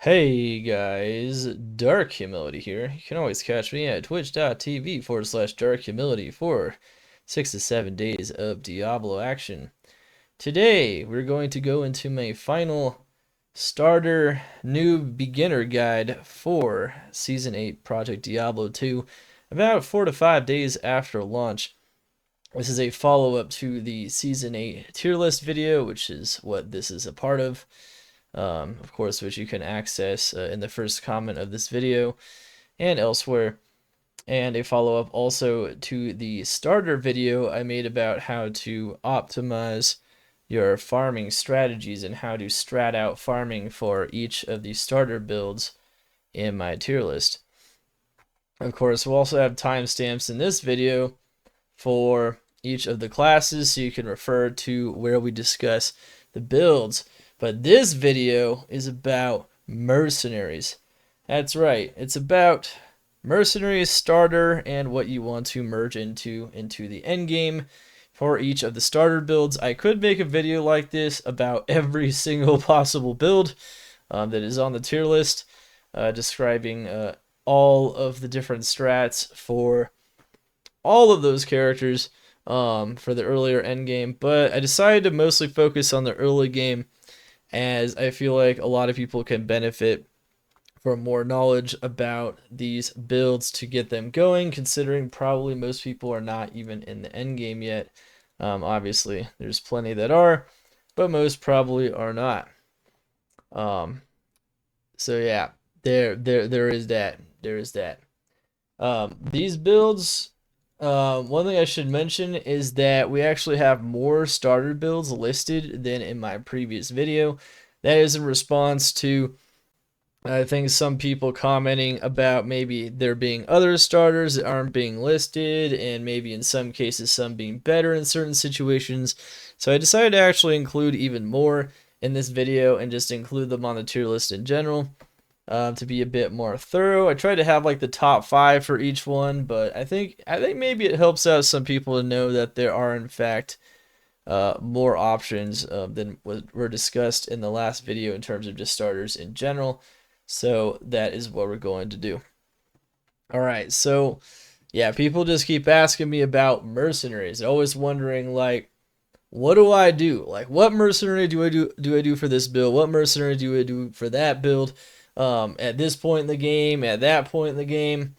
Hey guys, Dark Humility here. You can always catch me at twitch.tv/Dark Humility for 6 to 7 days of Diablo action. Today, we're going to go into my final starter new beginner guide for Season 8 Project Diablo 2, about 4 to 5 days after launch. This is a follow-up to the Season 8 tier list video, which is what this is a part of course, which you can access in the first comment of this video and elsewhere. And a follow-up also to the starter video I made about how to optimize your farming strategies and how to strat out farming for each of the starter builds in my tier list. Of course, we'll also have timestamps in this video for each of the classes, so you can refer to where we discuss the builds. But this video is about mercenaries. That's right, it's about mercenaries starter and what you want to merge into the endgame for each of the starter builds. I could make a video like this about every single possible build that is on the tier list, describing all of the different strats for all of those characters for the earlier endgame, but I decided to mostly focus on the early game, as I feel like a lot of people can benefit from more knowledge about these builds to get them going, considering probably most people are not even in the end game yet. Obviously, there's plenty that are, but most probably are not. So yeah, there is that. There is that. These builds, one thing I should mention is that we actually have more starter builds listed than in my previous video. That is in response to, I think, some people commenting about maybe there being other starters that aren't being listed, and maybe in some cases some being better in certain situations. So I decided to actually include even more in this video and just include them on the tier list in general. To be a bit more thorough, I tried to have like the top 5 for each one, but I think maybe it helps out some people to know that there are in fact more options than were discussed in the last video in terms of just starters in general. So that is what we're going to do. All right, so yeah, people just keep asking me about mercenaries, always wondering like, what do I do? Like, what mercenary do I do for this build? What mercenary do I do for that build? At this point in the game, at that point in the game.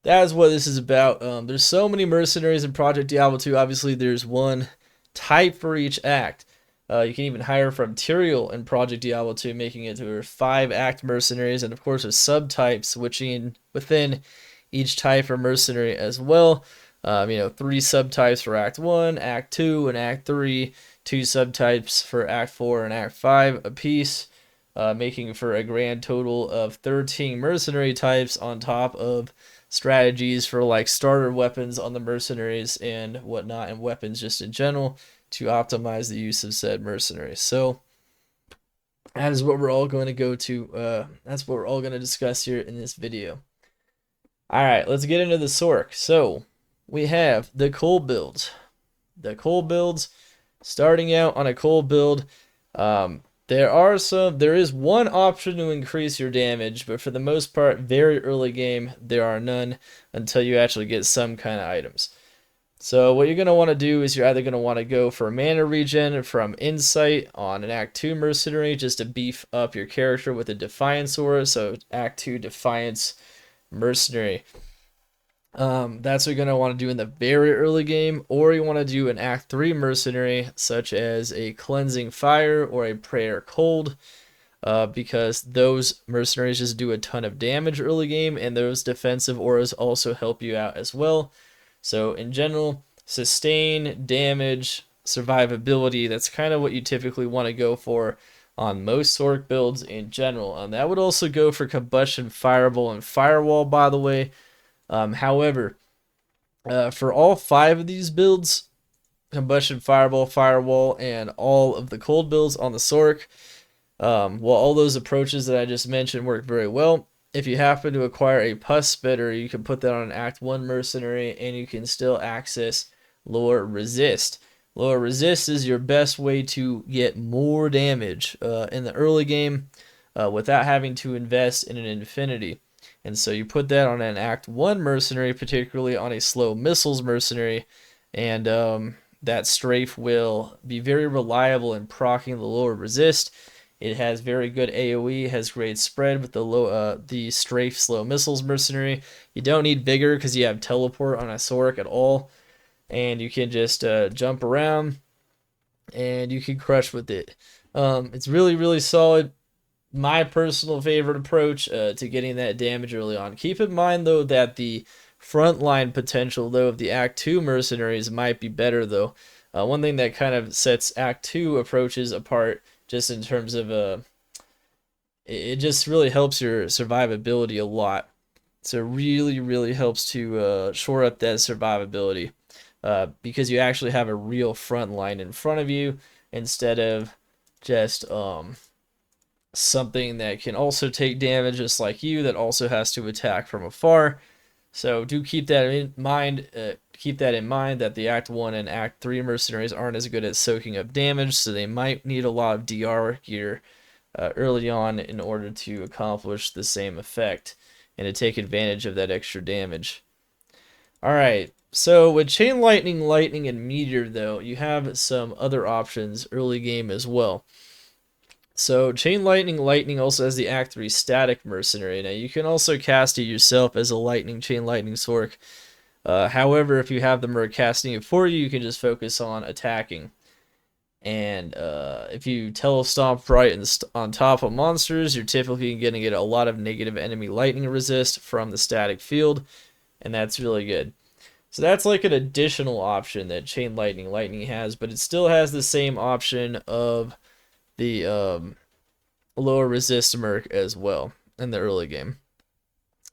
That's what this is about. There's so many mercenaries in Project Diablo 2. Obviously, there's one type for each act. You can even hire from Tyrael in Project Diablo 2, making it to 5-act mercenaries, and of course, with subtypes switching within each type or mercenary as well. 3 subtypes for Act 1, Act 2, and Act 3, 2 subtypes for Act 4 and Act 5 apiece, making for a grand total of 13 mercenary types on top of strategies for like starter weapons on the mercenaries and whatnot, and weapons just in general to optimize the use of said mercenaries. So that is what we're all going to go to. That's what we're all going to discuss here in this video. All right, let's get into the Sorc. So we have the Cole builds. The Cole builds, starting out on a Cole build. There is one option to increase your damage, but for the most part, very early game, there are none until you actually get some kind of items. So what you're going to want to do is you're either going to want to go for mana regen from Insight on an Act 2 Mercenary, just to beef up your character with a Defiance aura, so Act 2 Defiance Mercenary. That's what you're going to want to do in the very early game, or you want to do an Act 3 mercenary, such as a Cleansing Fire or a Prayer Cold, because those mercenaries just do a ton of damage early game, and those defensive auras also help you out as well. So in general, sustain, damage, survivability, that's kind of what you typically want to go for on most Sorc builds in general. And that would also go for Combustion, Fireball, and Firewall, by the way. However, for all 5 of these builds, Combustion, Fireball, Firewall, and all of the cold builds on the Sorc, while all those approaches that I just mentioned work very well, if you happen to acquire a Pus Spitter, you can put that on an Act 1 Mercenary, and you can still access Lower Resist. Lower Resist is your best way to get more damage in the early game. without having to invest in an infinity. And so you put that on an Act 1 mercenary, particularly on a slow missiles mercenary, and that strafe will be very reliable in proccing the lower resist. It has very good AoE, has great spread with the strafe slow missiles mercenary. You don't need vigor because you have teleport on a Sorc at all, and you can just jump around and you can crush with it. It's really, really solid. My personal favorite approach to getting that damage early on. Keep in mind though that the frontline potential though of the Act 2 mercenaries might be better though. One thing that kind of sets Act 2 approaches apart, just in terms of it just really helps your survivability a lot. So it really, really helps to shore up that survivability because you actually have a real front line in front of you instead of just something that can also take damage just like you, that also has to attack from afar. So do keep that in mind. That the Act 1 and Act 3 mercenaries aren't as good at soaking up damage, so they might need a lot of DR gear early on in order to accomplish the same effect and to take advantage of that extra damage. Alright, so with Chain Lightning, Lightning, and Meteor though, you have some other options early game as well. So Chain Lightning, Lightning also has the Act 3 static mercenary. Now you can also cast it yourself as a Lightning, Chain Lightning Sorc. However, if you have the Merc casting it for you, you can just focus on attacking. And if you telestomp right on top of monsters, you're typically going to get a lot of negative enemy lightning resist from the static field, and that's really good. So that's like an additional option that Chain Lightning, Lightning has, but it still has the same option of the lower resist Merc as well in the early game.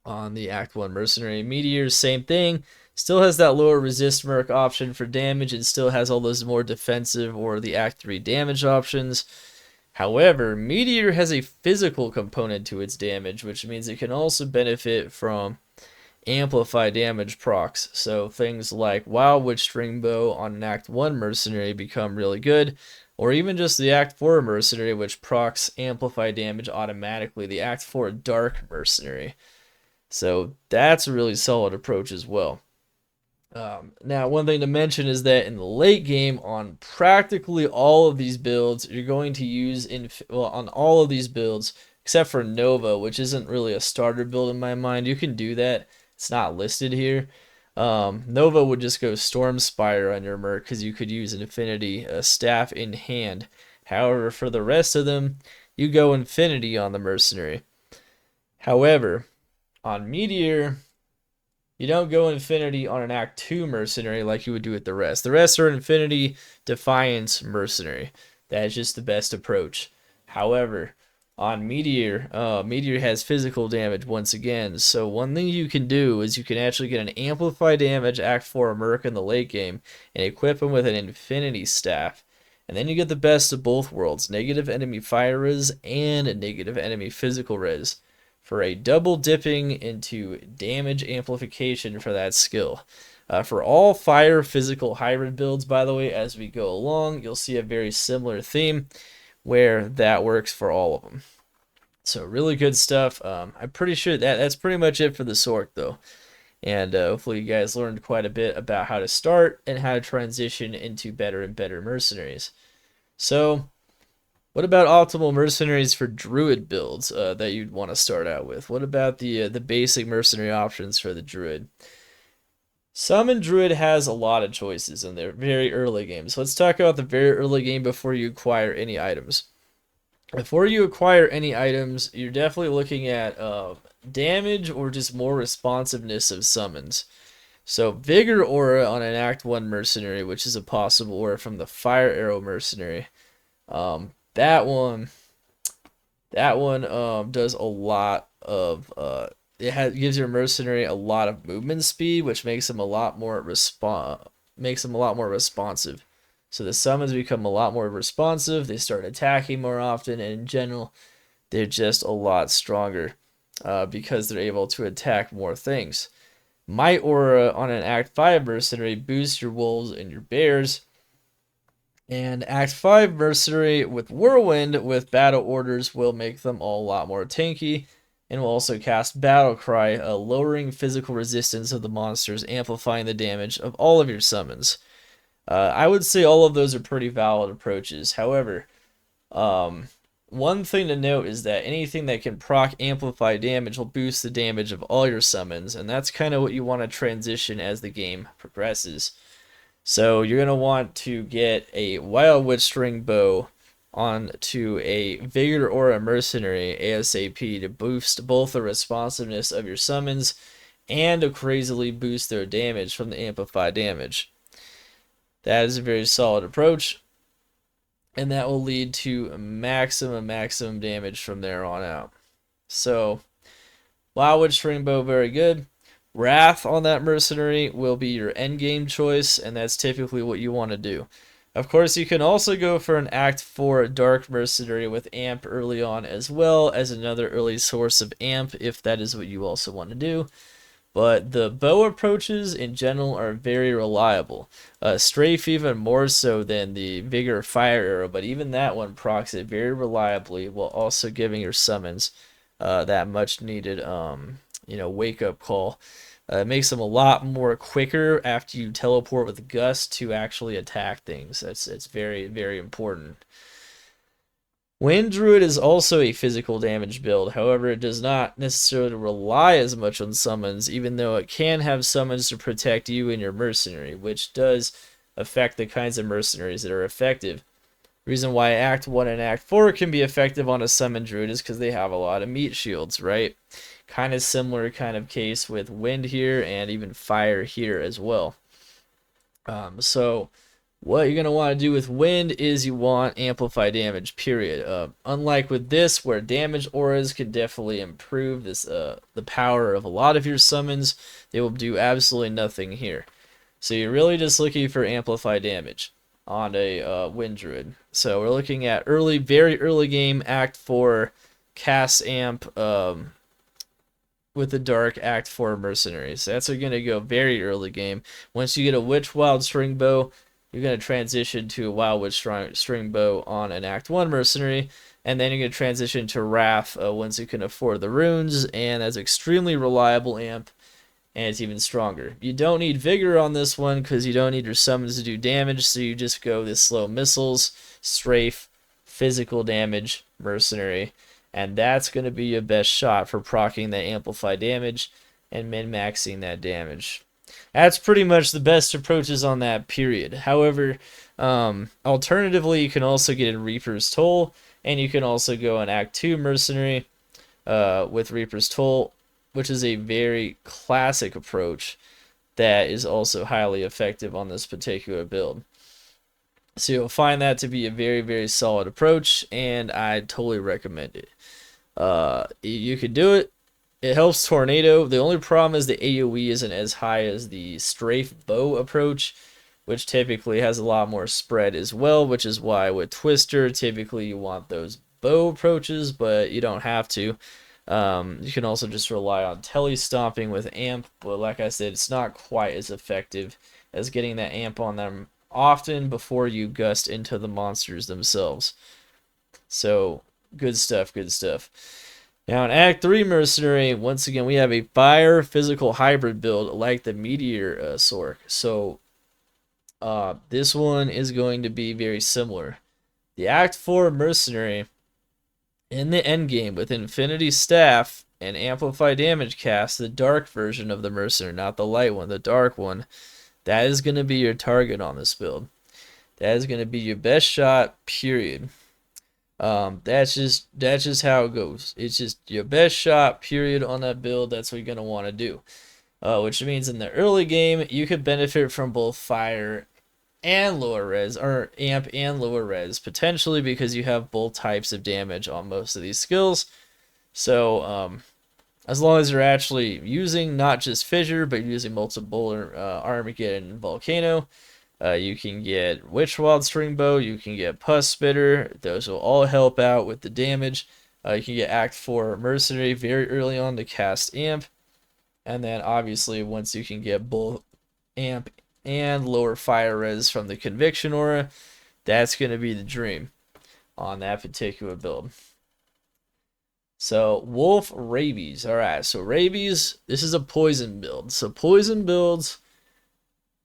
On the Act 1 Mercenary Meteor, same thing. Still has that lower resist Merc option for damage, and still has all those more defensive or the Act 3 damage options. However, Meteor has a physical component to its damage, which means it can also benefit from amplify damage procs. So things like Wild Witch Stringbow on an Act 1 Mercenary become really good, or even just the Act 4 Mercenary, which procs amplify damage automatically, the Act 4 Dark Mercenary. So that's a really solid approach as well. Now, one thing to mention is that in the late game, on practically all of these builds, you're going to use, on all of these builds, except for Nova, which isn't really a starter build in my mind. You can do that. It's not listed here. Nova would just go Stormspire on your Merc because you could use an Infinity Staff in hand. However, for the rest of them, you go Infinity on the Mercenary. However, on Meteor, you don't go Infinity on an Act 2 Mercenary like you would do with the rest. The rest are Infinity Defiance Mercenary. That is just the best approach. However, on Meteor, Meteor has physical damage once again. So one thing you can do is you can actually get an Amplify Damage Act 4 Merc in the late game and equip him with an Infinity Staff. And then you get the best of both worlds, negative enemy fire res and a negative enemy physical res, for a double dipping into damage amplification for that skill. For all fire physical hybrid builds, by the way, as we go along, you'll see a very similar theme where that works for all of them. So really good stuff. I'm pretty sure that's pretty much it for the Sorc though. And hopefully you guys learned quite a bit about how to start and how to transition into better and better mercenaries. So what about optimal mercenaries for Druid builds that you'd want to start out with? What about the basic mercenary options for the Druid? Summon Druid has a lot of choices in their very early games. Let's talk about the very early game before you acquire any items. Before you acquire any items, you're definitely looking at damage or just more responsiveness of summons. So Vigor Aura on an Act 1 Mercenary, which is a possible aura from the Fire Arrow Mercenary. That one does a lot of gives your mercenary a lot of movement speed, which makes him a lot more responsive. So the summons become a lot more responsive. They start attacking more often, and in general, they're just a lot stronger because they're able to attack more things. Might Aura on an Act 5 Mercenary boosts your wolves and your bears. And Act 5 Mercenary with Whirlwind with battle orders will make them all a lot more tanky, and will also cast Battle Cry, lowering physical resistance of the monsters, amplifying the damage of all of your summons. I would say all of those are pretty valid approaches. However, one thing to note is that anything that can proc amplify damage will boost the damage of all your summons, and that's kind of what you want to transition as the game progresses. So you're going to want to get a Wild Witch String Bow onto a Vigor or a Mercenary ASAP to boost both the responsiveness of your summons and to crazily boost their damage from the amplified damage. That is a very solid approach, and that will lead to maximum damage from there on out. So, Wild Witch String Bow, very good. Wrath on that Mercenary will be your endgame choice, and that's typically what you want to do. Of course, you can also go for an Act 4 Dark Mercenary with Amp early on as well as another early source of Amp if that is what you also want to do. But the bow approaches in general are very reliable. Strafe even more so than the Vigor Fire Arrow, but even that one procs it very reliably while also giving your summons that much needed wake up call. It makes them a lot more quicker after you teleport with Gust to actually attack things. It's very important. Wind Druid is also a physical damage build, however it does not necessarily rely as much on summons, even though it can have summons to protect you and your mercenary, which does affect the kinds of mercenaries that are effective. The reason why Act 1 and Act 4 can be effective on a summon druid is because they have a lot of meat shields, right? Kind of similar kind of case with wind here and even fire here as well. So what you're going to want to do with wind is you want amplify damage, period. Unlike with this, where damage auras can definitely improve the power of a lot of your summons, they will do absolutely nothing here. So you're really just looking for amplify damage on a wind druid. So we're looking at very early game, Act 4, cast amp with the dark Act 4 mercenaries. So that's going to go very early game. Once you get a Witch Wild String Bow, you're going to transition to a Wild Witch String Bow on an Act 1 mercenary, and then you're going to transition to Wrath once you can afford the runes, and that's extremely reliable amp, and it's even stronger. You don't need Vigor on this one because you don't need your summons to do damage, so you just go this slow missiles, strafe, physical damage, mercenary, and that's going to be your best shot for proccing that amplify damage and min-maxing that damage. That's pretty much the best approaches on that, period. However, alternatively, you can also get in Reaper's Toll, and you can also go in Act 2 Mercenary with Reaper's Toll, which is a very classic approach that is also highly effective on this particular build. So you'll find that to be a very solid approach, and I totally recommend it. You could do it. It helps Tornado. The only problem is the AoE isn't as high as the Strafe Bow approach, which typically has a lot more spread as well, which is why with Twister, typically you want those bow approaches, but you don't have to. You can also just rely on tele-stomping with Amp, but like I said, it's not quite as effective as getting that Amp on them often before you gust into the monsters themselves. So, good stuff. Now in Act 3 Mercenary, once again, we have a fire physical hybrid build like the Meteor Sorc. So, this one is going to be very similar. The Act 4 Mercenary in the endgame with Infinity Staff and Amplify Damage cast, the dark version of the Mercenary, not the light one, the dark one, that is going to be your target on this build. That is going to be your best shot, period. That's just how it goes. It's just your best shot, period, on that build. That's what you're going to want to do. Which means in the early game, you could benefit from both fire and lower res, or amp and lower res, potentially because you have both types of damage on most of these skills. So, as long as you're actually using not just Fissure, but using multiple Armageddon and Volcano, you can get Witch Wild String Bow, you can get Pus Spitter. Those will all help out with the damage. You can get Act 4 Mercenary very early on to cast Amp. And then obviously once you can get both Amp and lower fire res from the Conviction Aura, that's going to be the dream on that particular build. So Wolf Rabies. All right, so Rabies, this is a poison build. So poison builds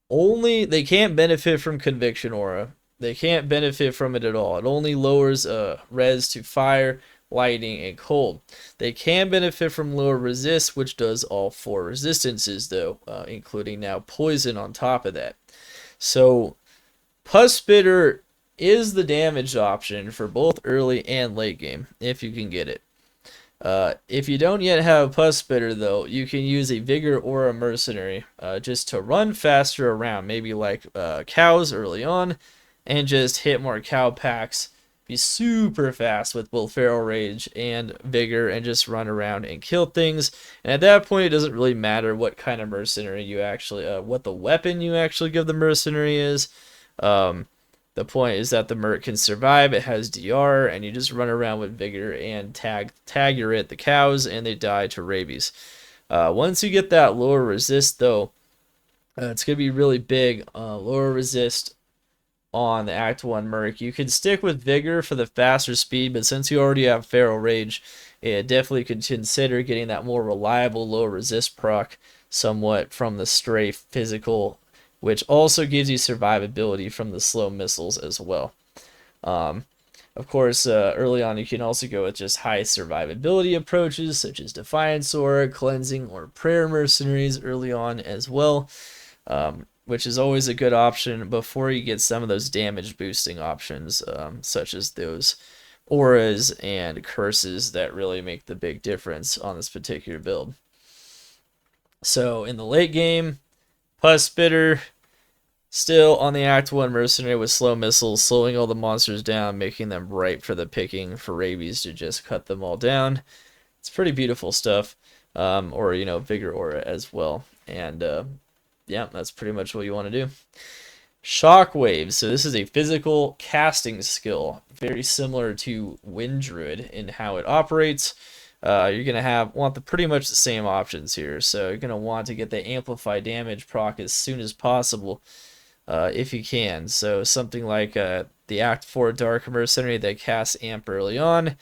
they can't benefit from Conviction Aura. They can't benefit from it at all. It only lowers res to fire, lightning, and cold. They can benefit from lower resist, which does all 4 resistances though, including now poison on top of that. So Pus Spitter is the damage option for both early and late game, if you can get it. If you don't yet have a Pus Spitter, though, you can use a Vigor or a Mercenary just to run faster around, maybe like cows early on, and just hit more cow packs, be super fast with both Feral Rage and Vigor, and just run around and kill things. And at that point, it doesn't really matter what kind of Mercenary you actually, what the weapon you actually give the Mercenary is. The point is that the Merc can survive, it has DR, and you just run around with Vigor and tag the cows, and they die to rabies. Once you get that lower resist, though, it's going to be really big. Lower resist on the Act 1 Merc. You can stick with Vigor for the faster speed, but since you already have Feral Rage, it definitely could consider getting that more reliable low resist proc somewhat from the Stray physical, which also gives you survivability from the slow missiles as well. Of course, early on you can also go with just high survivability approaches such as Defiance Aura, Cleansing, or Prayer Mercenaries early on as well, which is always a good option before you get some of those damage boosting options, such as those auras and curses that really make the big difference on this particular build. So in the late game, Pus Spitter, still on the Act 1 Mercenary with slow missiles, slowing all the monsters down, making them ripe for the picking for rabies to just cut them all down. It's pretty beautiful stuff. Or, Vigor Aura as well. And, yeah, that's pretty much what you want to do. Shockwave. So this is a physical casting skill, very similar to Wind Druid in how it operates. You're going to want pretty much the same options here. So you're going to want to get the amplify damage proc as soon as possible if you can. So something like the Act 4 Dark Mercenary that casts amp early on.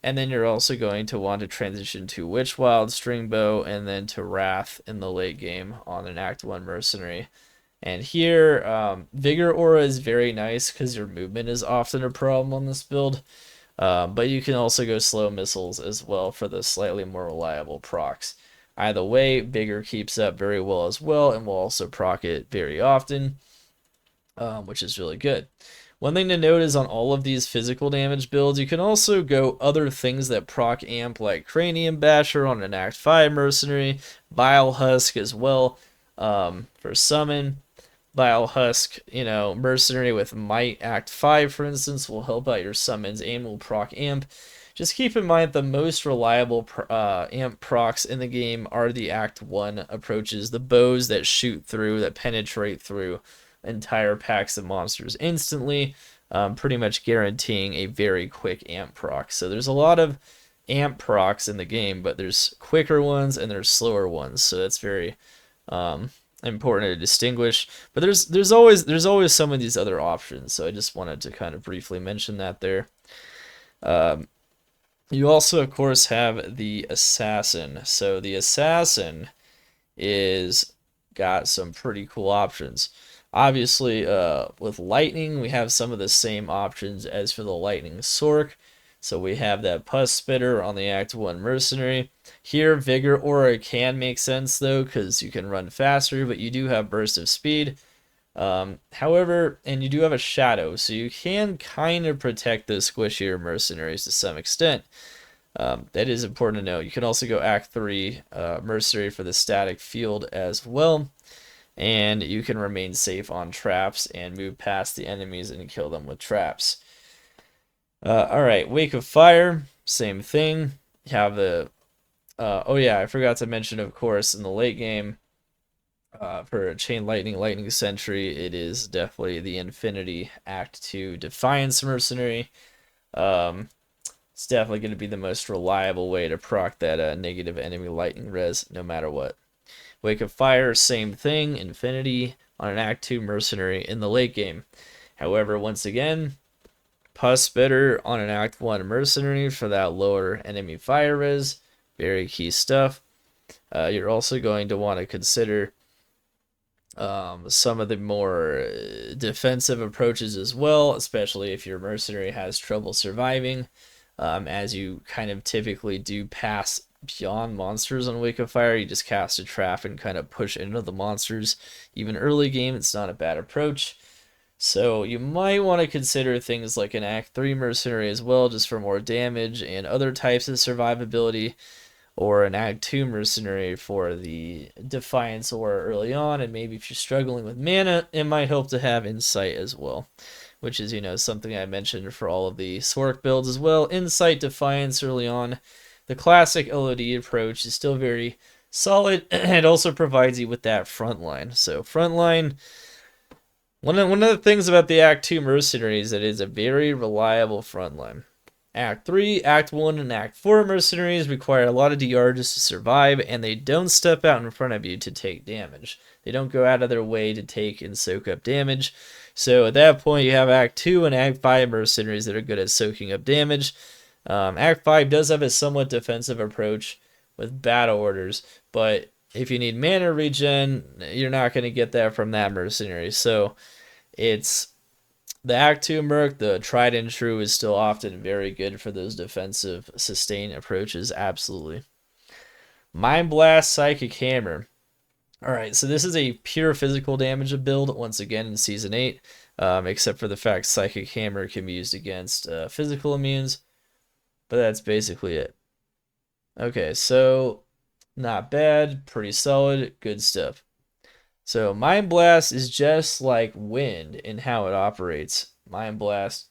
And then you're also going to want to transition to Witchwild, Stringbow, and then to Wrath in the late game on an Act 1 Mercenary. And here, Vigor Aura is very nice because your movement is often a problem on this build. But you can also go slow missiles as well for the slightly more reliable procs. Either way, Vigor keeps up very well as well, and will also proc it very often, which is really good. One thing to note is on all of these physical damage builds, you can also go other things that proc amp, like Cranium Basher on an Act 5 Mercenary, Vile Husk as well for summon. Vile Husk, Mercenary with Might, Act 5, for instance, will help out your summons and will proc amp. Just keep in mind the most reliable amp procs in the game are the Act 1 approaches, the bows that shoot through, that penetrate through entire packs of monsters instantly, pretty much guaranteeing a very quick amp proc. So there's a lot of amp procs in the game, but there's quicker ones and there's slower ones, so that's very important to distinguish. But there's always some of these other options, so I just wanted to kind of briefly mention that there. You also, of course, have the Assassin. So the Assassin is got some pretty cool options. Obviously, with Lightning, we have some of the same options as for the Lightning Sorc. So we have that Pus Spitter on the Act 1 Mercenary. Here, Vigor Aura can make sense, though, because you can run faster, but you do have Burst of Speed. However, and you do have a Shadow, so you can kind of protect those squishier Mercenaries to some extent. That is important to know. You can also go Act 3 Mercenary for the Static Field as well. And you can remain safe on traps and move past the enemies and kill them with traps. Alright, Wake of Fire, same thing. You have the... oh yeah, I forgot to mention, of course, in the late game, for Chain Lightning Sentry, it is definitely the Infinity Act 2 Defiance Mercenary. It's definitely going to be the most reliable way to proc that negative enemy lightning res, no matter what. Wake of Fire, same thing, Infinity on an Act 2 Mercenary in the late game. However, once again, Pus better on an Act 1 Mercenary for that lower enemy fire res. Very key stuff. You're also going to want to consider some of the more defensive approaches as well, especially if your mercenary has trouble surviving, as you kind of typically do pass beyond monsters on Wake of Fire. You just cast a trap and kind of push into the monsters. Even early game, it's not a bad approach. So you might want to consider things like an Act 3 Mercenary as well, just for more damage and other types of survivability, or an Act 2 Mercenary for the Defiance Aura early on, and maybe if you're struggling with mana, it might help to have Insight as well, which is, something I mentioned for all of the Sorc builds as well. Insight, Defiance early on. The classic LOD approach is still very solid, and it also provides you with that frontline. So frontline, one of the things about the Act 2 Mercenary is that it is a very reliable frontline. Act 3, Act 1, and Act 4 Mercenaries require a lot of DR just to survive, and they don't step out in front of you to take damage. They don't go out of their way to take and soak up damage. So at that point, you have Act 2 and Act 5 Mercenaries that are good at soaking up damage. Act 5 does have a somewhat defensive approach with battle orders, but if you need mana regen, you're not going to get that from that Mercenary. So it's the Act 2 Merc, the tried and true, is still often very good for those defensive sustain approaches, absolutely. Mind Blast, Psychic Hammer. Alright, so this is a pure physical damage build, once again in Season 8, except for the fact Psychic Hammer can be used against physical immunes, but that's basically it. Okay, so not bad, pretty solid, good stuff. So Mind Blast is just like Wind in how it operates. Mind Blast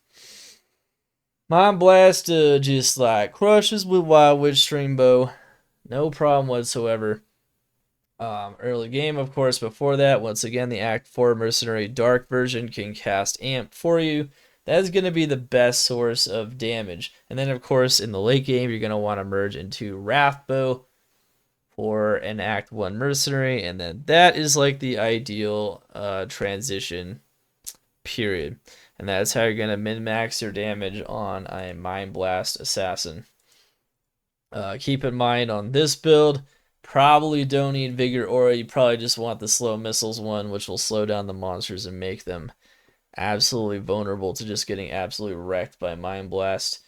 just like crushes with Wild Witch Stringbow. No problem whatsoever. Early game, of course, before that, once again, the Act 4 Mercenary Dark version can cast Amp for you. That's going to be the best source of damage. And then, of course, in the late game, you're going to want to merge into Wrathbow for an Act 1 Mercenary, and then that is like the ideal transition period. And that's how you're going to min-max your damage on a Mind Blast Assassin. Keep in mind on this build, probably don't need Vigor Aura. You probably just want the Slow Missiles one, which will slow down the monsters and make them absolutely vulnerable to just getting absolutely wrecked by Mind Blast,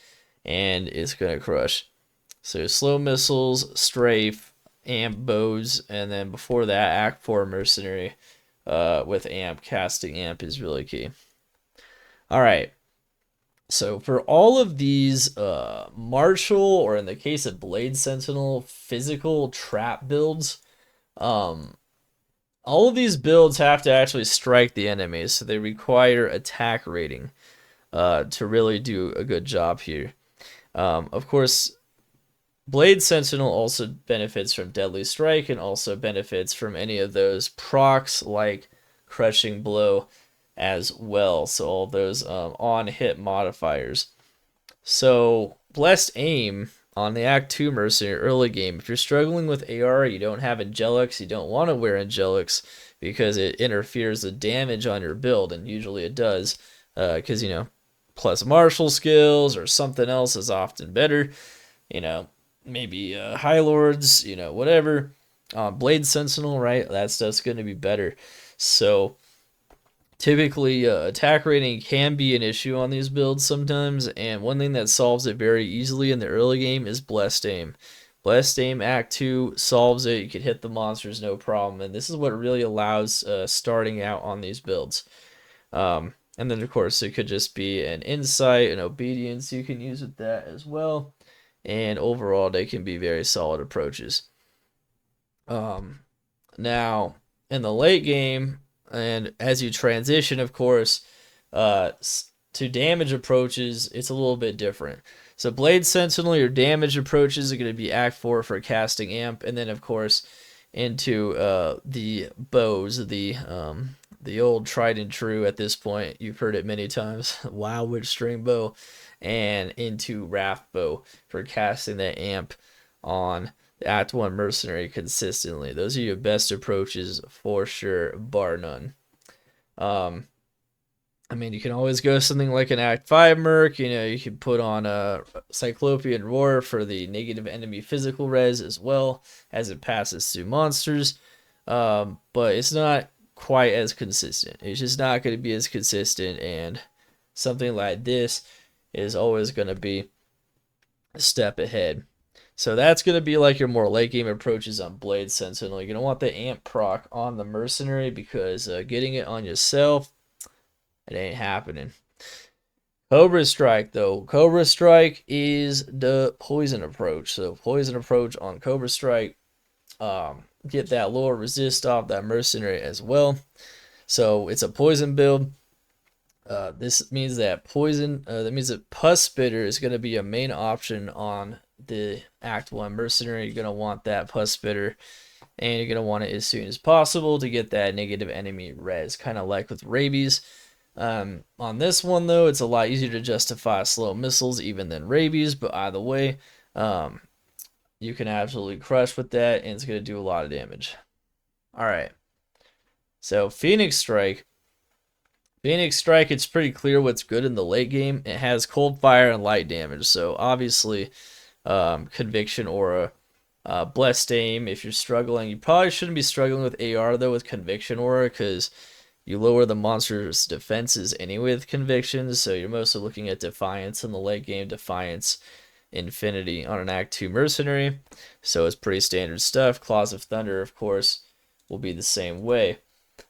and it's going to crush. So Slow Missiles, Strafe, Amp Bows, and then before that, Act 4 Mercenary with Amp. Casting Amp is really key. Alright, so for all of these martial, or in the case of Blade Sentinel, physical trap builds, all of these builds have to actually strike the enemies, so they require attack rating to really do a good job here. Of course, Blade Sentinel also benefits from Deadly Strike and also benefits from any of those procs like Crushing Blow as well. So all those on-hit modifiers. So Blessed Aim on the Act 2 Mercenary early game. If you're struggling with AR, you don't have Angelics, you don't want to wear Angelics because it interferes with damage on your build, and usually it does because, plus martial skills or something else is often better. Maybe High Lords, whatever. Blade Sentinel, right? That stuff's going to be better. So typically, attack rating can be an issue on these builds sometimes, and one thing that solves it very easily in the early game is Blessed Aim. Blessed Aim Act 2 solves it. You can hit the monsters no problem, and this is what really allows starting out on these builds. And then, of course, it could just be an Insight, an Obedience you can use with that as well. And overall, they can be very solid approaches. Now, in the late game, and as you transition, of course, to damage approaches, it's a little bit different. So Blade Sentinel, your damage approaches are going to be Act 4 for casting Amp, and then, of course, into the bows, the old tried and true at this point. You've heard it many times, Wild Witch String Bow, and into Wrathbow for casting that Amp on the Act 1 Mercenary consistently. Those are your best approaches for sure, bar none. I mean, you can always go something like an Act 5 Merc. You know, you can put on a Cyclopean Roar for the negative enemy physical res as well as it passes through monsters. But it's not quite as consistent. It's just not going to be as consistent, and something like this is always going to be a step ahead. So that's going to be like your more late game approaches on Blade Sentinel. You're going to want the amp proc on the Mercenary because getting it on yourself, it ain't happening. Cobra Strike, though. Cobra Strike is the poison approach. So poison approach on Cobra Strike. Get that lower resist off that Mercenary as well. So it's a poison build. This means that Pus Spitter is going to be a main option on the Act 1 Mercenary. You're going to want that Pus Spitter, and you're going to want it as soon as possible to get that negative enemy res, kind of like with Rabies. On this one, though, it's a lot easier to justify slow missiles even than Rabies, but either way, you can absolutely crush with that, and it's going to do a lot of damage. Alright, so Phoenix Strike. Phoenix Strike, it's pretty clear what's good in the late game. It has cold fire and light damage, so obviously Conviction Aura, Blessed Aim. If you're struggling, you probably shouldn't be struggling with AR though with Conviction Aura, because you lower the monster's defenses anyway with Convictions, so you're mostly looking at Defiance in the late game, Defiance, Infinity on an Act 2 Mercenary, so it's pretty standard stuff. Claws of Thunder, of course, will be the same way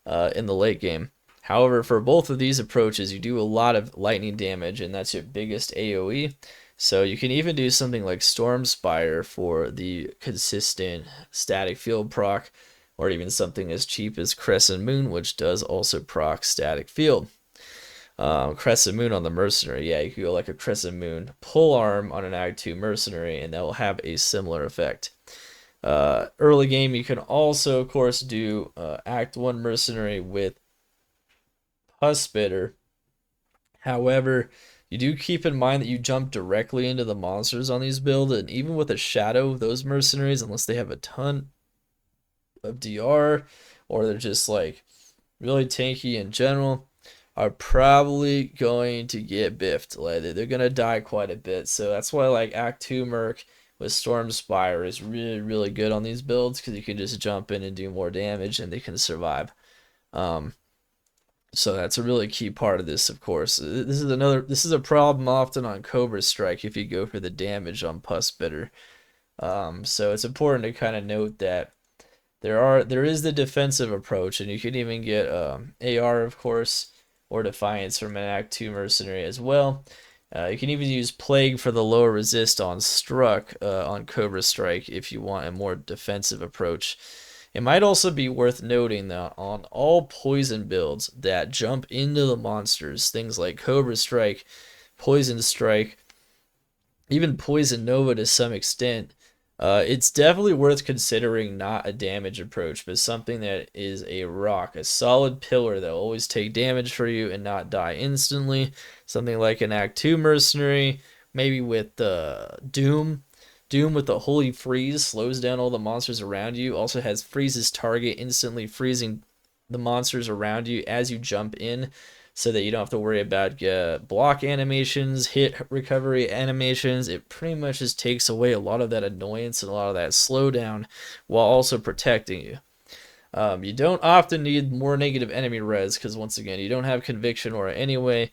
in the late game. However, for both of these approaches, you do a lot of lightning damage, and that's your biggest AoE. So you can even do something like Storm Spire for the consistent static field proc, or even something as cheap as Crescent Moon, which does also proc static field. Crescent Moon on the Mercenary, yeah, you could go like a Crescent Moon pull arm on an Act 2 Mercenary, and that will have a similar effect. Early game, you can also, of course, do Act 1 Mercenary with Pus Spitter. However, you do keep in mind that you jump directly into the monsters on these builds, and even with a Shadow, those Mercenaries, unless they have a ton of DR, or they're just like really tanky in general, are probably going to get biffed. Like, they're going to die quite a bit. So that's why like Act 2 Merc with Storm Spire is really, really good on these builds, because you can just jump in and do more damage and they can survive. So that's a really key part of this, of course. This is a problem often on Cobra Strike if you go for the damage on Pus Spitter. So it's important to kind of note that there is the defensive approach, and you can even get AR, of course, or Defiance from an Act 2 Mercenary as well. You can even use Plague for the lower resist on Struck on Cobra Strike if you want a more defensive approach. It might also be worth noting that on all poison builds that jump into the monsters, things like Cobra Strike, Poison Strike, even Poison Nova to some extent, it's definitely worth considering not a damage approach, but something that is a rock, a solid pillar that will always take damage for you and not die instantly. Something like an Act 2 Mercenary, maybe with Doom. Doom with the Holy Freeze slows down all the monsters around you. Also has freezes target, instantly freezing the monsters around you as you jump in, so that you don't have to worry about block animations, hit recovery animations. It pretty much just takes away a lot of that annoyance and a lot of that slowdown while also protecting you. You don't often need more negative enemy res, because once again, you don't have Conviction Aura anyway.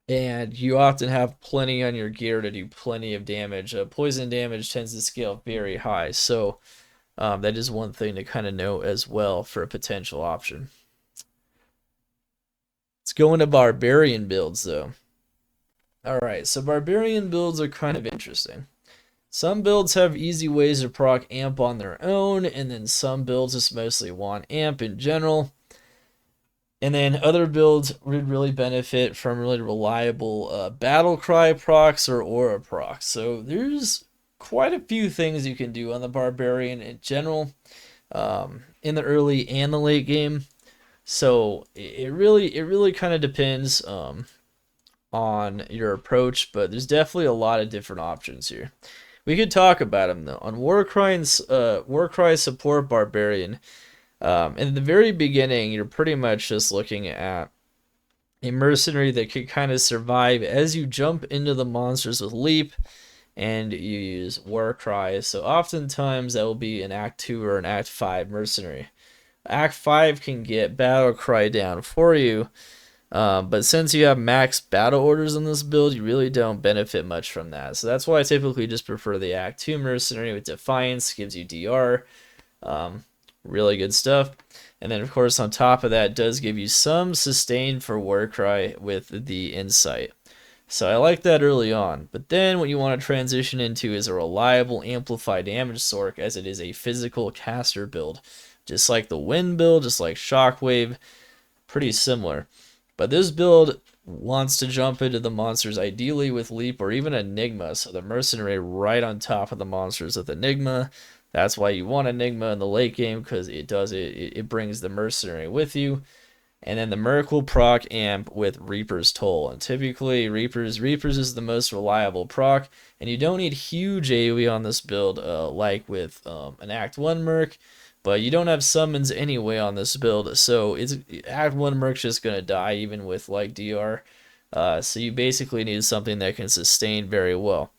And you often have plenty on your gear to do plenty of damage. Poison damage tends to scale very high, so that is one thing to kind of note as well for a potential option. Let's go into Barbarian builds, though. Alright, so Barbarian builds are kind of interesting. Some builds have easy ways to proc amp on their own, and then some builds just mostly want amp in general. And then other builds would really benefit from really reliable battle cry procs or aura procs. So there's quite a few things you can do on the Barbarian in general, in the early and the late game. So it really kind of depends on your approach, but there's definitely a lot of different options here. We could talk about them though. On Warcry support Barbarian. In the very beginning, you're pretty much just looking at a mercenary that could kind of survive as you jump into the monsters with leap and you use war cry. So oftentimes that will be an Act 2 or an Act 5 mercenary. Act 5 can get battle cry down for you, but since you have max battle orders in this build, you really don't benefit much from that. So that's why I typically just prefer the Act 2 mercenary with Defiance, gives you DR. Really good stuff. And then, of course, on top of that, does give you some sustain for Warcry with the Insight. So I like that early on. But then what you want to transition into is a reliable amplified damage sork, as it is a physical caster build. Just like the Wind build, just like Shockwave, pretty similar. But this build wants to jump into the monsters ideally with Leap or even Enigma, so the Mercenary right on top of the monsters with Enigma. That's why you want Enigma in the late game, because it brings the Mercenary with you. And then the Merc will proc amp with Reaper's Toll. And typically Reaper's is the most reliable proc, and you don't need huge AoE on this build like with an Act 1 Merc. But you don't have summons anyway on this build, so it's Act 1 Merc's just going to die even with like DR. So you basically need something that can sustain very well.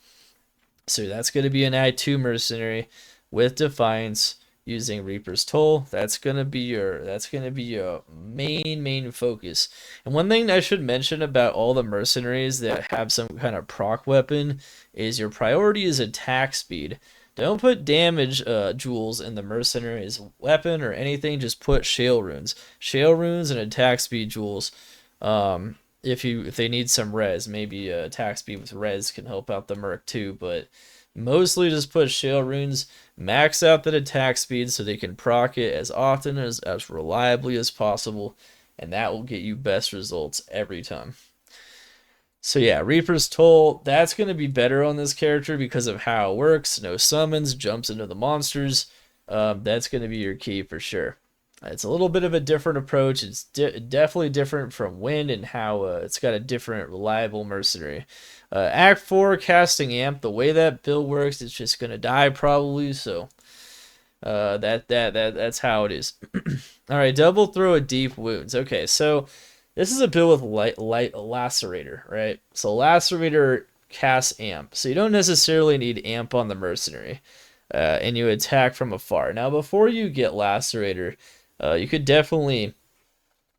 So that's going to be an Act 2 Mercenary with Defiance using Reaper's Toll. That's gonna be your main focus. And one thing I should mention about all the mercenaries that have some kind of proc weapon is your priority is attack speed. Don't put damage jewels in the mercenary's weapon or anything. Just put shale runes, and attack speed jewels. If they need some res, maybe attack speed with res can help out the merc too. But mostly just put shale runes, max out that attack speed so they can proc it as often as reliably as possible, and that will get you best results every time. So yeah, Reaper's Toll, that's going to be better on this character because of how it works. No summons, jumps into the monsters. That's going to be your key for sure. It's a little bit of a different approach. It's definitely different from Wind and how it's got a different reliable mercenary. Act 4 casting amp, the way that build works, it's just going to die probably. So that's how it is. All right, double throw of deep wounds. Okay, so this is a build with light lacerator, right? So lacerator casts amp, so you don't necessarily need amp on the mercenary, and you attack from afar. Now, before you get lacerator, you could definitely,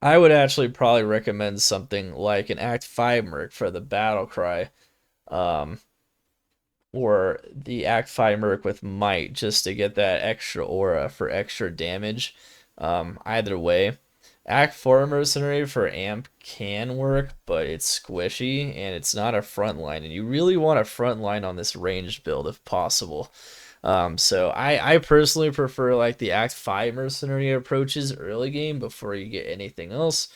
I would actually probably recommend something like an Act 5 Merc for the battle cry, or the Act 5 Merc with Might, just to get that extra aura for extra damage. Either way, Act 4 Mercenary for amp can work, but it's squishy and it's not a frontline, and you really want a frontline on this ranged build if possible. So I personally prefer like the Act 5 Mercenary approaches early game before you get anything else.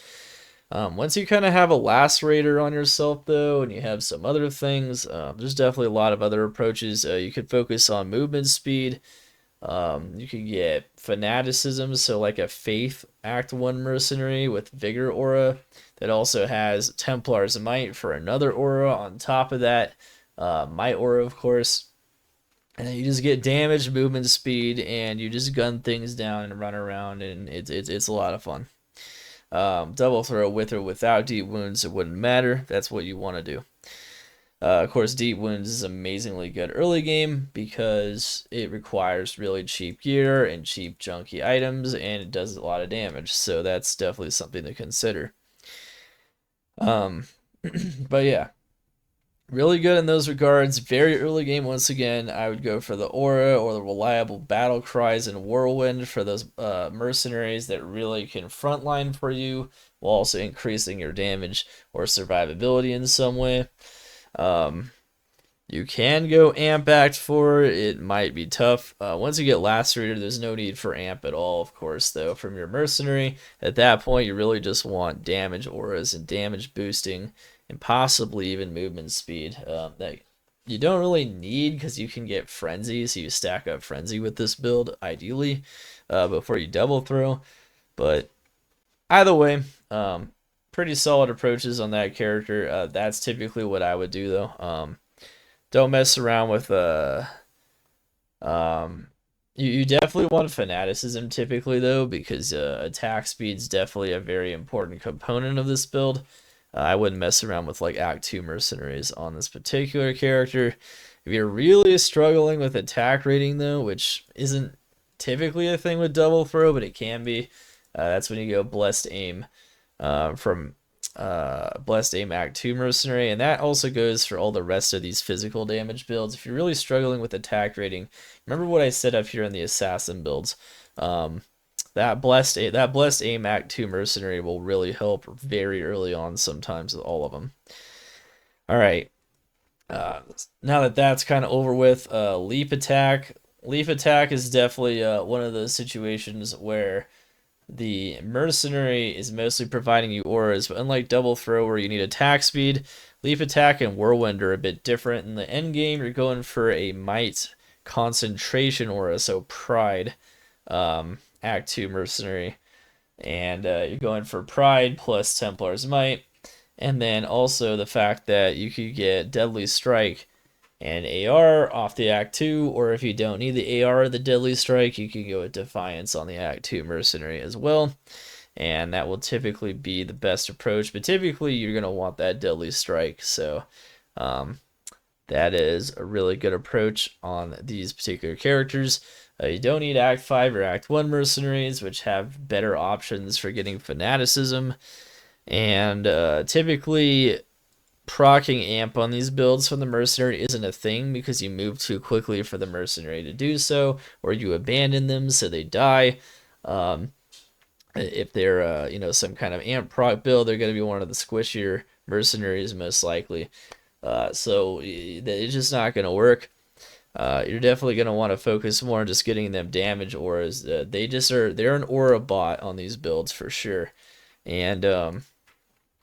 Once you kind of have a lacerator on yourself though, and you have some other things, there's definitely a lot of other approaches. You could focus on movement speed. You could get fanaticism, so like a Faith Act 1 Mercenary with Vigor aura that also has Templar's Might for another aura on top of that. Might aura, of course. And then you just get damage, movement speed, and you just gun things down and run around, and it's a lot of fun. Double throw with or without deep wounds, it wouldn't matter. That's what you want to do. Of course, deep wounds is amazingly good early game because it requires really cheap gear and cheap junky items, and it does a lot of damage. So that's definitely something to consider. But yeah, really good in those regards. Very early game, once again, I would go for the aura or the reliable battle cries and whirlwind for those mercenaries that really can frontline for you while also increasing your damage or survivability in some way. You can go amp Act 4. It might be tough. Once you get lacerator, there's no need for amp at all, of course, though, from your mercenary. At that point, you really just want damage auras and damage boosting and possibly even movement speed. That you don't really need because you can get frenzy, so you stack up frenzy with this build, ideally, before you double throw. But either way, pretty solid approaches on that character. That's typically what I would do, though. Don't mess around with you definitely want fanaticism typically though, because attack speed's definitely a very important component of this build. I wouldn't mess around with like Act 2 mercenaries on this particular character. If you're really struggling with attack rating though, which isn't typically a thing with double throw, but it can be, that's when you go Blessed Aim from Blessed Aim Act 2 Mercenary, and that also goes for all the rest of these physical damage builds. If you're really struggling with attack rating, remember what I said up here in the Assassin builds. That Blessed Aim Act 2 Mercenary will really help very early on sometimes with all of them. All right. Now that that's kind of over with, Leap Attack. Leap Attack is definitely one of those situations where the Mercenary is mostly providing you auras, but unlike Double Throw where you need attack speed, Leap Attack and Whirlwind are a bit different. In the end game, you're going for a Might concentration aura, so Pride, Act 2 Mercenary, and you're going for Pride plus Templar's Might, and then also the fact that you could get Deadly Strike and AR off the Act 2, or if you don't need the AR or the Deadly Strike, you can go with Defiance on the Act 2 Mercenary as well, and that will typically be the best approach, but typically you're going to want that Deadly Strike, so that is a really good approach on these particular characters. You don't need Act 5 or Act 1 Mercenaries, which have better options for getting Fanaticism, and typically proccing amp on these builds from the Mercenary isn't a thing because you move too quickly for the Mercenary to do so, or you abandon them so they die. If they're some kind of amp proc build, they're going to be one of the squishier Mercenaries most likely. So it's just not going to work. You're definitely going to want to focus more on just getting them damage auras. They're an aura bot on these builds for sure. And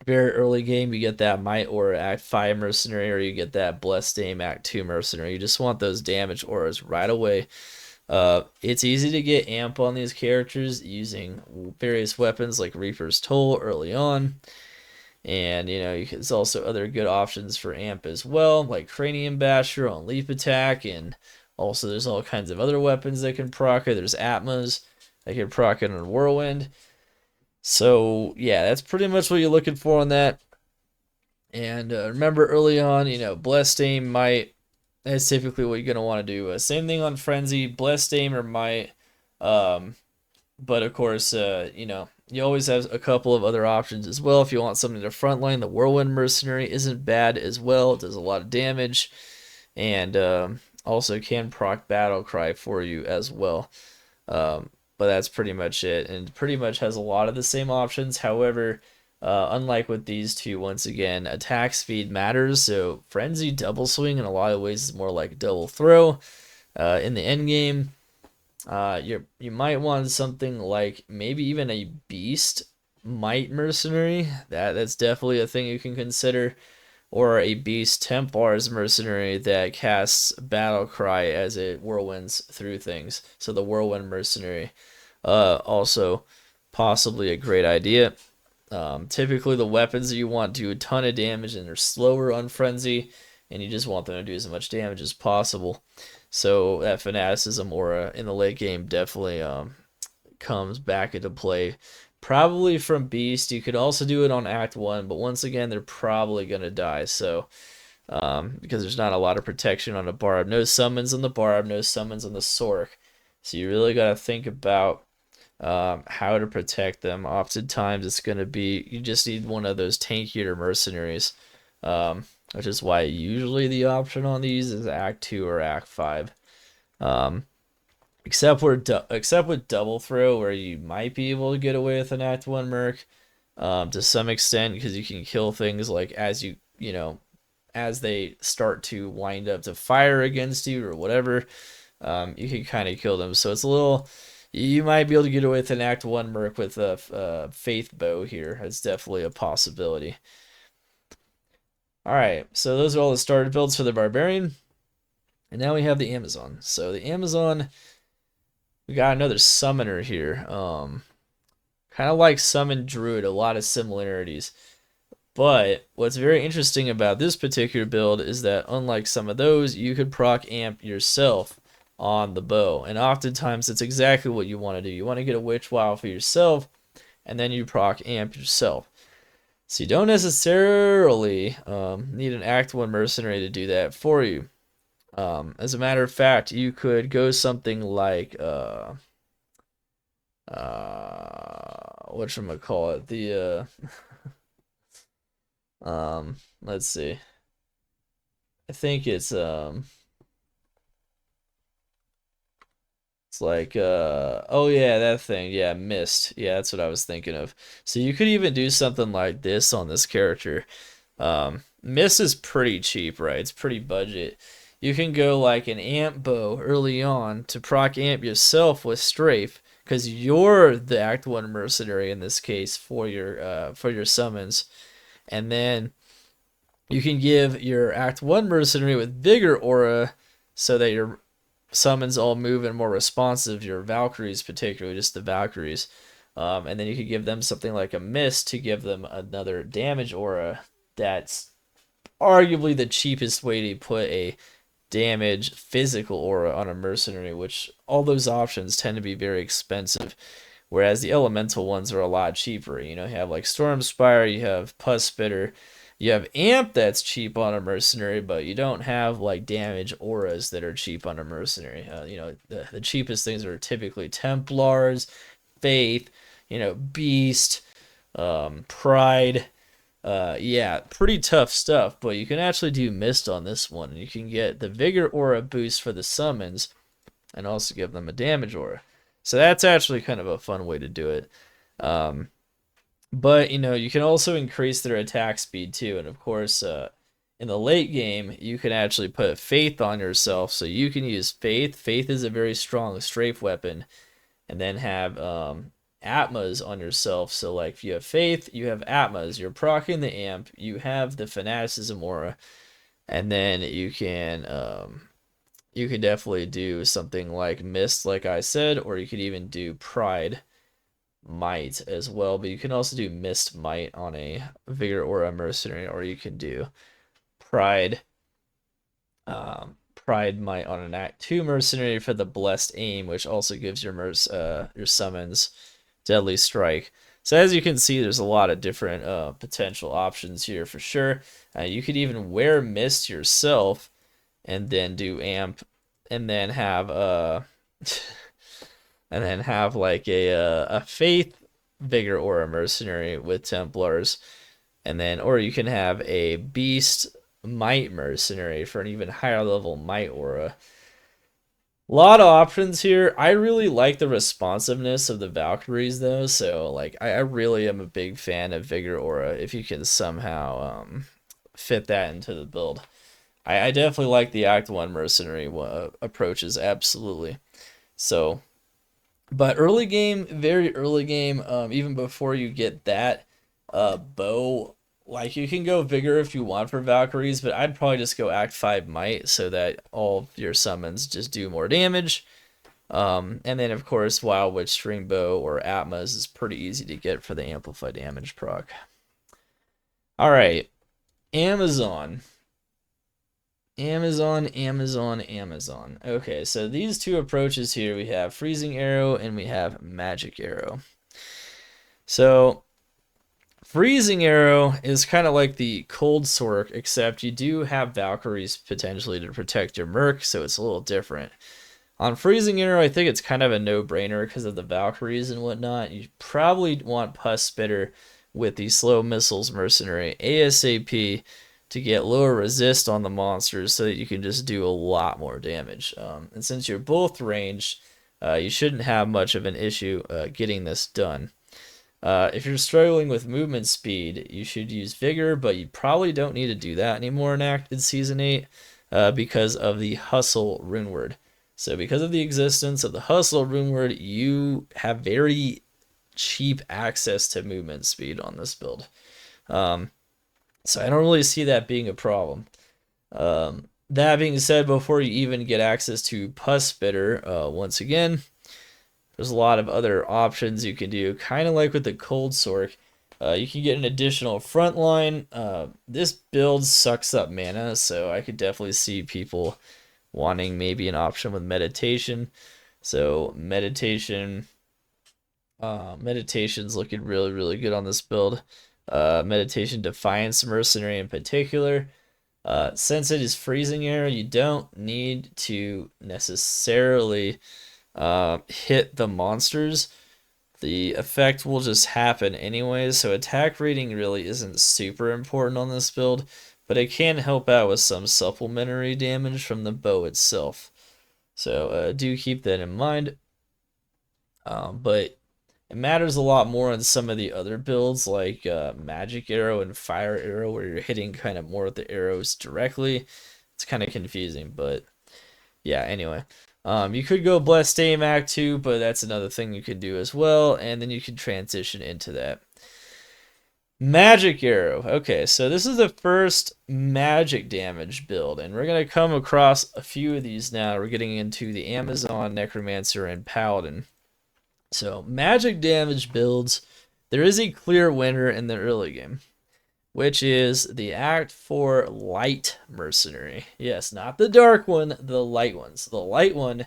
very early game, you get that Might Aura Act 5 Mercenary, or you get that Blessed Aim Act 2 Mercenary. You just want those damage auras right away. It's easy to get amp on these characters using various weapons like Reaper's Toll early on. And, there's also other good options for amp as well, like Cranium Basher on Leap Attack, and also there's all kinds of other weapons that can proc it. There's Atmas that can proc it on Whirlwind. So, yeah, that's pretty much what you're looking for on that. And remember early on, Blessed Aim, Might, that's typically what you're going to want to do. Same thing on Frenzy, Blessed Aim or Might. But, of course, you always have a couple of other options as well. If you want something to frontline, the Whirlwind Mercenary isn't bad as well. It does a lot of damage. And also can proc Battle Cry for you as well. But that's pretty much it, and pretty much has a lot of the same options. However, unlike with these two, once again, attack speed matters. So Frenzy Double Swing in a lot of ways is more like Double Throw. In the end game, you might want something like maybe even a Beast Might Mercenary. That's definitely a thing you can consider. Or a Beast Templar's Mercenary that casts Battle Cry as it whirlwinds through things. So the Whirlwind Mercenary, also possibly a great idea. Typically the weapons that you want do a ton of damage and they're slower on Frenzy, and you just want them to do as much damage as possible. So that Fanaticism aura in the late game definitely comes back into play. Probably from Beast. You could also do it on Act 1, but once again, they're probably going to die. So, because there's not a lot of protection on the Barb. No summons on the Barb, no summons on the Sorc. So you really got to think about how to protect them. Oftentimes, it's going to be, you just need one of those tankier mercenaries, which is why usually the option on these is Act 2 or Act 5. Except with Double Throw, where you might be able to get away with an Act 1 Merc to some extent, because you can kill things like as they start to wind up to fire against you or whatever, you can kind of kill them. So it's a little, you might be able to get away with an Act 1 Merc with a Faith Bow here. It's definitely a possibility. Alright, so those are all the starter builds for the Barbarian. And now we have the Amazon. So the Amazon, we got another summoner here. Kind of like Summon Druid, a lot of similarities. But what's very interesting about this particular build is that unlike some of those, you could proc amp yourself on the bow. And oftentimes it's exactly what you want to do. You want to get a Witch Wild for yourself, and then you proc amp yourself. So you don't necessarily need an Act 1 Mercenary to do that for you. As a matter of fact, you could go something like whatchamacallit, let's see. I think it's like oh yeah, that thing. Yeah, Mist. Yeah, that's what I was thinking of. So you could even do something like this on this character. Mist is pretty cheap, right? It's pretty budget. You can go like an amp bow early on to proc amp yourself with strafe, because you're the Act 1 mercenary in this case for your summons. And then you can give your Act 1 mercenary with vigor aura so that your summons all move and more responsive, your Valkyries particularly, just the Valkyries. And then you could give them something like a Mist to give them another damage aura. That's arguably the cheapest way to put a damage physical aura on a mercenary, which all those options tend to be very expensive. Whereas the elemental ones are a lot cheaper. You know, you have like Stormspire, you have Pus Spitter, you have Amp that's cheap on a mercenary, but you don't have like damage auras that are cheap on a mercenary. The cheapest things are typically Templars, Faith, Beast, Pride. Yeah, pretty tough stuff, but you can actually do Mist on this one, and you can get the Vigor aura boost for the summons, and also give them a damage aura. So that's actually kind of a fun way to do it. But you can also increase their attack speed too, and of course, in the late game, you can actually put Faith on yourself, so you can use Faith. Faith is a very strong strafe weapon, and then have Atmas on yourself. So like if you have Faith, you have Atmas, you're proccing the amp, you have the Fanaticism aura, and then you can definitely do something like Mist, like I said, or you could even do Pride Might as well. But you can also do Mist Might on a Vigor or a Mercenary, or you can do Pride Pride Might on an Act 2 Mercenary for the Blessed Aim, which also gives your summons Deadly Strike. So as you can see, there's a lot of different potential options here for sure. You could even wear Mist yourself and then do amp, and then have like a Faith Vigor or a Mercenary with Templars, and then or you can have a Beast Might Mercenary for an even higher level Might aura. A lot of options here. I really like the responsiveness of the Valkyries though, so like I really am a big fan of Vigor aura if you can somehow fit that into the build. I definitely like the Act 1 Mercenary approaches, absolutely. So, but early game, very early game, even before you get that bow, like you can go Vigor if you want for Valkyries, but I'd probably just go Act 5 Might so that all of your summons just do more damage. And then, of course, Wild Witch Stringbow or Atmas is pretty easy to get for the Amplify damage proc. All right, Amazon. Amazon. Okay, so these two approaches here, we have Freezing Arrow and we have Magic Arrow. So, Freezing Arrow is kind of like the Cold Sork, except you do have Valkyries potentially to protect your Merc, so it's a little different. On Freezing Arrow, I think it's kind of a no-brainer because of the Valkyries and whatnot. You probably want Pus Spitter with the Slow Missiles Mercenary ASAP to get lower resist on the monsters so that you can just do a lot more damage. And since you're both ranged, you shouldn't have much of an issue getting this done. If you're struggling with movement speed, you should use Vigor, but you probably don't need to do that anymore in Season 8 because of the Hustle runeword. So because of the existence of the Hustle runeword, you have very cheap access to movement speed on this build. So I don't really see that being a problem. That being said, before you even get access to Pus Spitter, once again, there's a lot of other options you can do, kind of like with the Cold Sork. You can get an additional frontline. This build sucks up mana, so I could definitely see people wanting maybe an option with Meditation. So meditation's looking really, really good on this build. Meditation Defiance Mercenary in particular. Since it is freezing air, you don't need to necessarily hit the monsters. The effect will just happen anyway, so attack rating really isn't super important on this build, but it can help out with some supplementary damage from the bow itself. So do keep that in mind. But it matters a lot more on some of the other builds like Magic Arrow and Fire Arrow, where you're hitting kind of more with the arrows directly. It's kind of confusing, but yeah, anyway. You could go Blessed Aim Act 2, but that's another thing you could do as well, and then you can transition into that. Magic Arrow. Okay, so this is the first magic damage build, and we're going to come across a few of these now. We're getting into the Amazon, Necromancer, and Paladin. So, magic damage builds, there is a clear winner in the early game, which is the Act 4 Light Mercenary. Yes, not the dark one, the light ones. The light one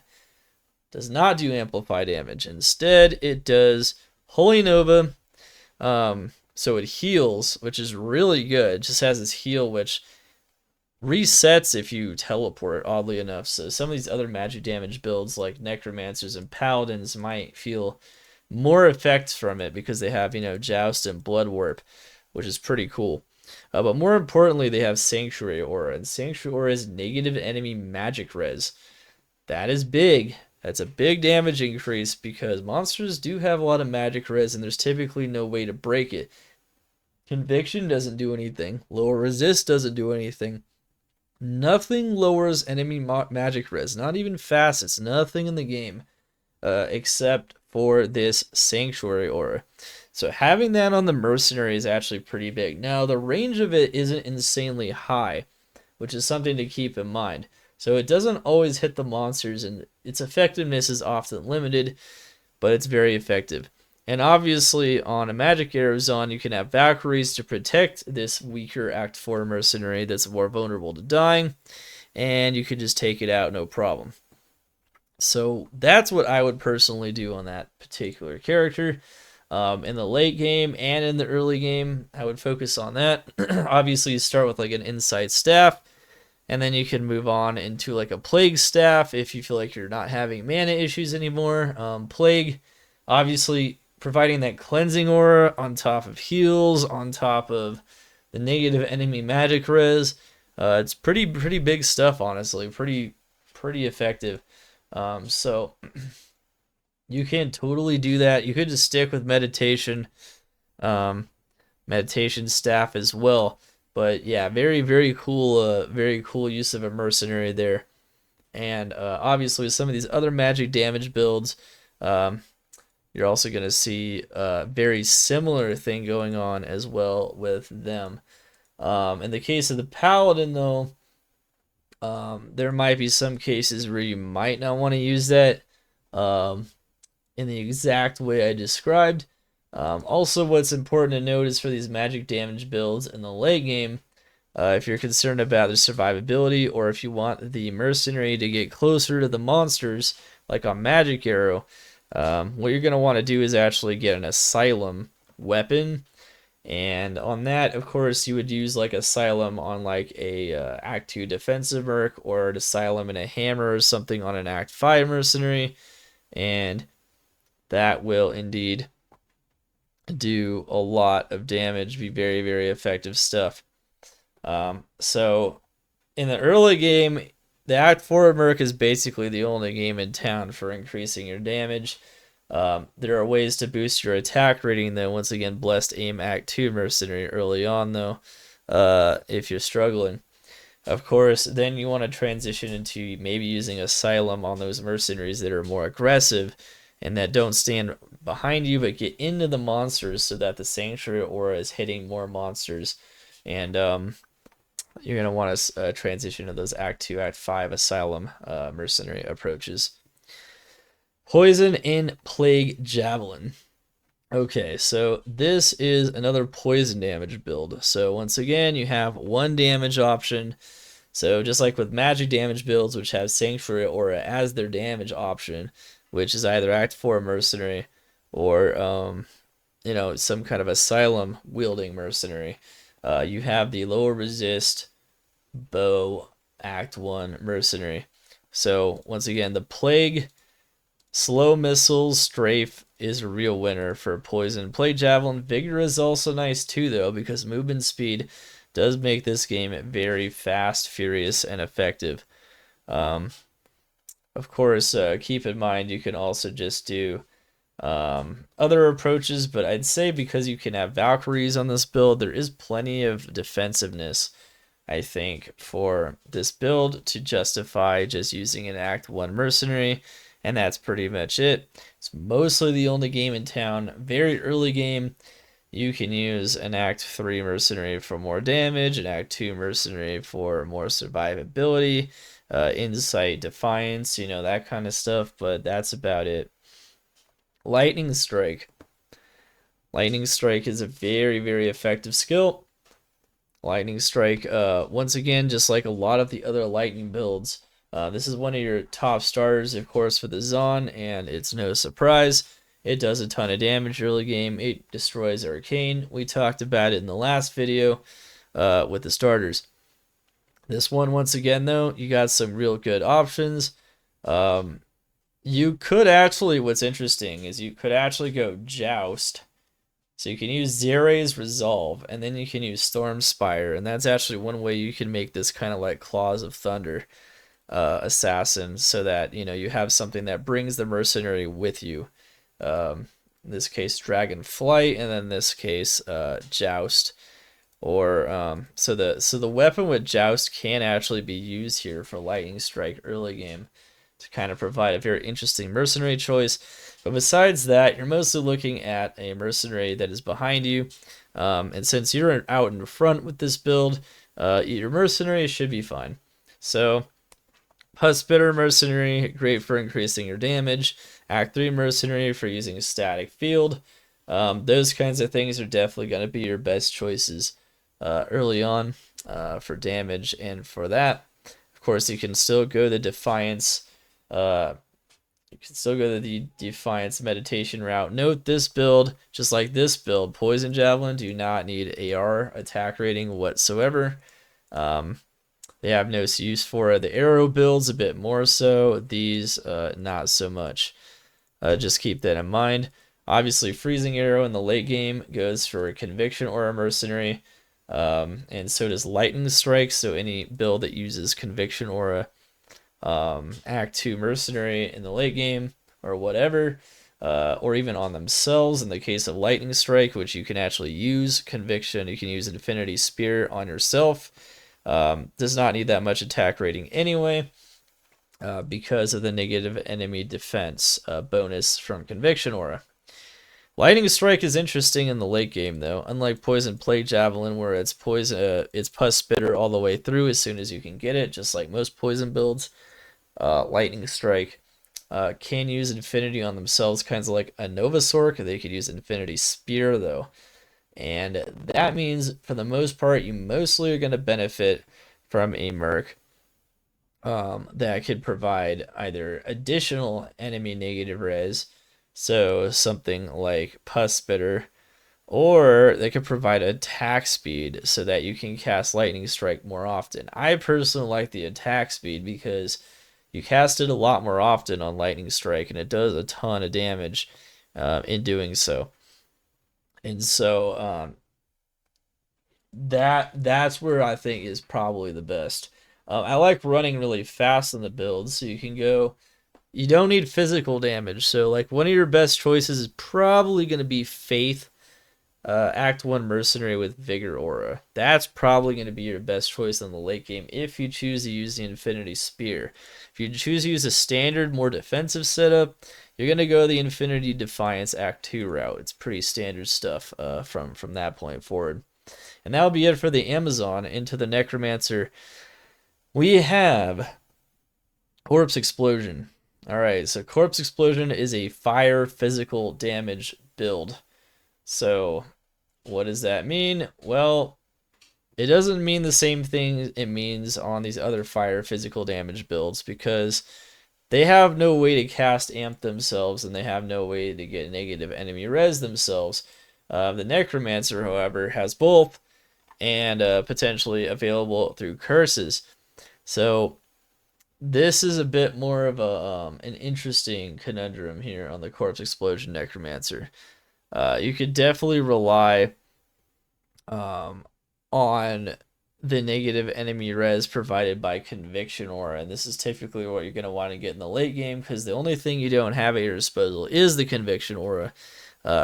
does not do amplify damage. Instead, it does Holy Nova, so it heals, which is really good. It just has this heal, which resets if you teleport, oddly enough. So some of these other magic damage builds, like Necromancers and Paladins, might feel more effects from it because they have, Joust and Blood Warp, which is pretty cool. But more importantly, they have Sanctuary Aura, and Sanctuary Aura is negative enemy magic res. That is big. That's a big damage increase because monsters do have a lot of magic res, and there's typically no way to break it. Conviction doesn't do anything. Lower resist doesn't do anything. Nothing lowers enemy magic res. Not even facets. Nothing in the game except for this Sanctuary Aura. So having that on the Mercenary is actually pretty big. Now, the range of it isn't insanely high, which is something to keep in mind. So it doesn't always hit the monsters, and its effectiveness is often limited, but it's very effective. And obviously, on a Magic Arrow Zone, you can have Valkyries to protect this weaker Act 4 Mercenary that's more vulnerable to dying, and you can just take it out no problem. So that's what I would personally do on that particular character. In the late game and in the early game, I would focus on that. Obviously, you start with like an Insight Staff, and then you can move on into like a Plague Staff if you feel like you're not having mana issues anymore. Plague, obviously, providing that cleansing aura on top of heals, on top of the negative enemy magic res. It's pretty big stuff, honestly. Pretty effective. So you can totally do that. You could just stick with meditation, meditation staff as well. But yeah, very cool use of a mercenary there. And obviously, some of these other magic damage builds, you're also going to see a very similar thing going on as well with them. In the case of the Paladin, though, there might be some cases where you might not want to use that in the exact way I described. Also, what's important to note is for these magic damage builds in the late game, if you're concerned about their survivability, or if you want the mercenary to get closer to the monsters, like on Magic Arrow, what you're going to want to do is actually get an Asylum weapon. And on that, of course, you would use like Asylum on like a Act 2 defensive merc, or an Asylum and a hammer or something on an Act 5 mercenary. And that will indeed do a lot of damage, be very effective stuff. So in the early game, the Act 4 Merc is basically the only game in town for increasing your damage. There are ways to boost your attack rating, though. Once again, Blessed Aim Act 2 Mercenary early on, though, if you're struggling. Of course, then you want to transition into maybe using Asylum on those mercenaries that are more aggressive and that don't stand behind you but get into the monsters, so that the Sanctuary Aura is hitting more monsters. And you're going to want to transition to those Act 2, Act 5 Asylum mercenary approaches. Poison and Plague Javelin. Okay, so this is another poison damage build. So once again, you have one damage option. So just like with magic damage builds, which have Sanctuary Aura as their damage option, which is either Act 4 Mercenary or some kind of asylum wielding mercenary. You have the lower resist bow Act 1 mercenary. So once again, the plague, slow missiles, strafe is a real winner for poison. Plague javelin, vigor is also nice too though, because movement speed does make this game very fast, furious, and effective. Of course, keep in mind you can also just do other approaches, but I'd say because you can have Valkyries on this build, there is plenty of defensiveness, I think, for this build to justify just using an Act 1 mercenary, and that's pretty much it. It's mostly the only game in town. Very early game, you can use an Act 3 mercenary for more damage, an Act 2 mercenary for more survivability, insight, defiance, that kind of stuff, but that's about it. Lightning Strike. Lightning Strike is a very, very effective skill. Lightning Strike, once again, just like a lot of the other lightning builds, this is one of your top starters, of course, for the Xana, and it's no surprise. It does a ton of damage early game. It destroys Arcane. We talked about it in the last video with the starters. This one, once again, though, you got some real good options. You could actually, what's interesting is you could actually go Joust. So you can use Zere's Resolve, and then you can use Stormspire, and that's actually one way you can make this kind of like Claws of Thunder assassin, so that you have something that brings the mercenary with you. In this case, Dragon Flight, and then in this case, Joust. Or so the weapon with Joust can actually be used here for Lightning Strike early game to kind of provide a very interesting mercenary choice. But besides that, you're mostly looking at a mercenary that is behind you. And since you're out in front with this build, your mercenary should be fine. So, Pus Spitter Mercenary, great for increasing your damage. Act 3 Mercenary for using a static field. Those kinds of things are definitely going to be your best choices early on for damage. And for that, of course, you can still go the Defiance. You can still go the Defiance meditation route. Note this build, just like this build, Poison Javelin do not need AR attack rating whatsoever. They have no use for it. The arrow builds a bit more so. These not so much. Just keep that in mind. Obviously, Freezing Arrow in the late game goes for Conviction or a Mercenary. And so does Lightning Strike. So any build that uses Conviction Aura, Act 2 Mercenary in the late game or whatever, or even on themselves in the case of Lightning Strike, which you can actually use Conviction. You can use Infinity Spear on yourself. Does not need that much attack rating anyway, because of the negative enemy defense bonus from Conviction Aura. Lightning Strike is interesting in the late game, though. Unlike Poison Plague Javelin, where it's Pus Spitter all the way through as soon as you can get it, just like most poison builds. Lightning Strike can use Infinity on themselves, kind of like a Nova Sorc. They could use Infinity Spear, though. And that means, for the most part, you mostly are going to benefit from a Merc that could provide either additional enemy negative res, so something like Pus Spitter, or they could provide attack speed so that you can cast Lightning Strike more often. I personally like the attack speed because you cast it a lot more often on Lightning Strike, and it does a ton of damage in doing so. And so that's where I think is probably the best. I like running really fast in the build, so you can go. You don't need physical damage, so like one of your best choices is probably going to be Faith, Act 1 Mercenary with Vigor Aura. That's probably going to be your best choice in the late game if you choose to use the Infinity Spear. If you choose to use a standard, more defensive setup, you're going to go the Infinity Defiance Act 2 route. It's pretty standard stuff from that point forward. And that'll be it for the Amazon. Into the Necromancer, we have Corpse Explosion. Alright, so Corpse Explosion is a fire physical damage build. So, what does that mean? Well, it doesn't mean the same thing it means on these other fire physical damage builds, because they have no way to cast amp themselves, and they have no way to get negative enemy res themselves. The Necromancer, however, has both, and potentially available through curses. So this is a bit more of a an interesting conundrum here on the Corpse Explosion Necromancer. You could definitely rely um, on the negative enemy res provided by Conviction Aura, and this is typically what you're going to want to get in the late game, because the only thing you don't have at your disposal is the Conviction Aura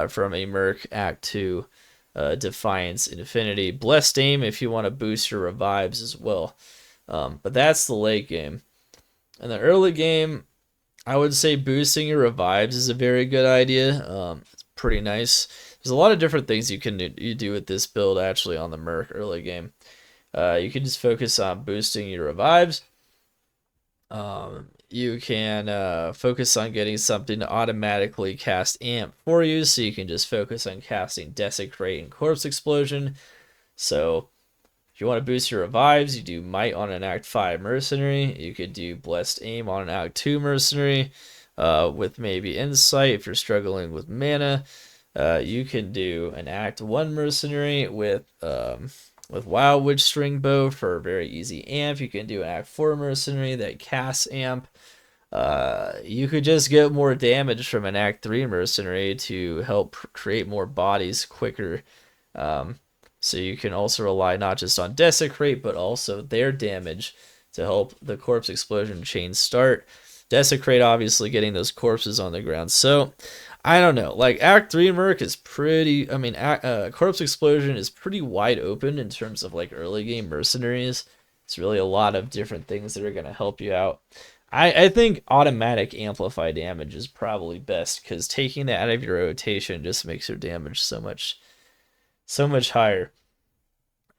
from a Merc Act 2 Defiance Infinity. Blessed Aim if you want to boost your revives as well. But that's the late game. In the early game, I would say boosting your revives is a very good idea. It's pretty nice. There's a lot of different things you do with this build actually on the Merc early game. You can just focus on boosting your revives. You can focus on getting something to automatically cast Amp for you, so you can just focus on casting Desecrate and Corpse Explosion. So if you want to boost your revives, you do Might on an Act 5 Mercenary. You could do Blessed Aim on an Act 2 Mercenary with maybe Insight if you're struggling with mana. You can do an Act 1 Mercenary with Wild Witch String Bow for a very easy amp. You can do an Act 4 Mercenary that casts amp. You could just get more damage from an Act 3 Mercenary to help create more bodies quicker. So you can also rely not just on Desecrate, but also their damage to help the Corpse Explosion chain start. Desecrate obviously getting those corpses on the ground. So I don't know. Like Act 3 Merc is pretty, I mean, Corpse Explosion is pretty wide open in terms of like early game mercenaries. It's really a lot of different things that are going to help you out. I think automatic amplify damage is probably best, because taking that out of your rotation just makes your damage so much higher.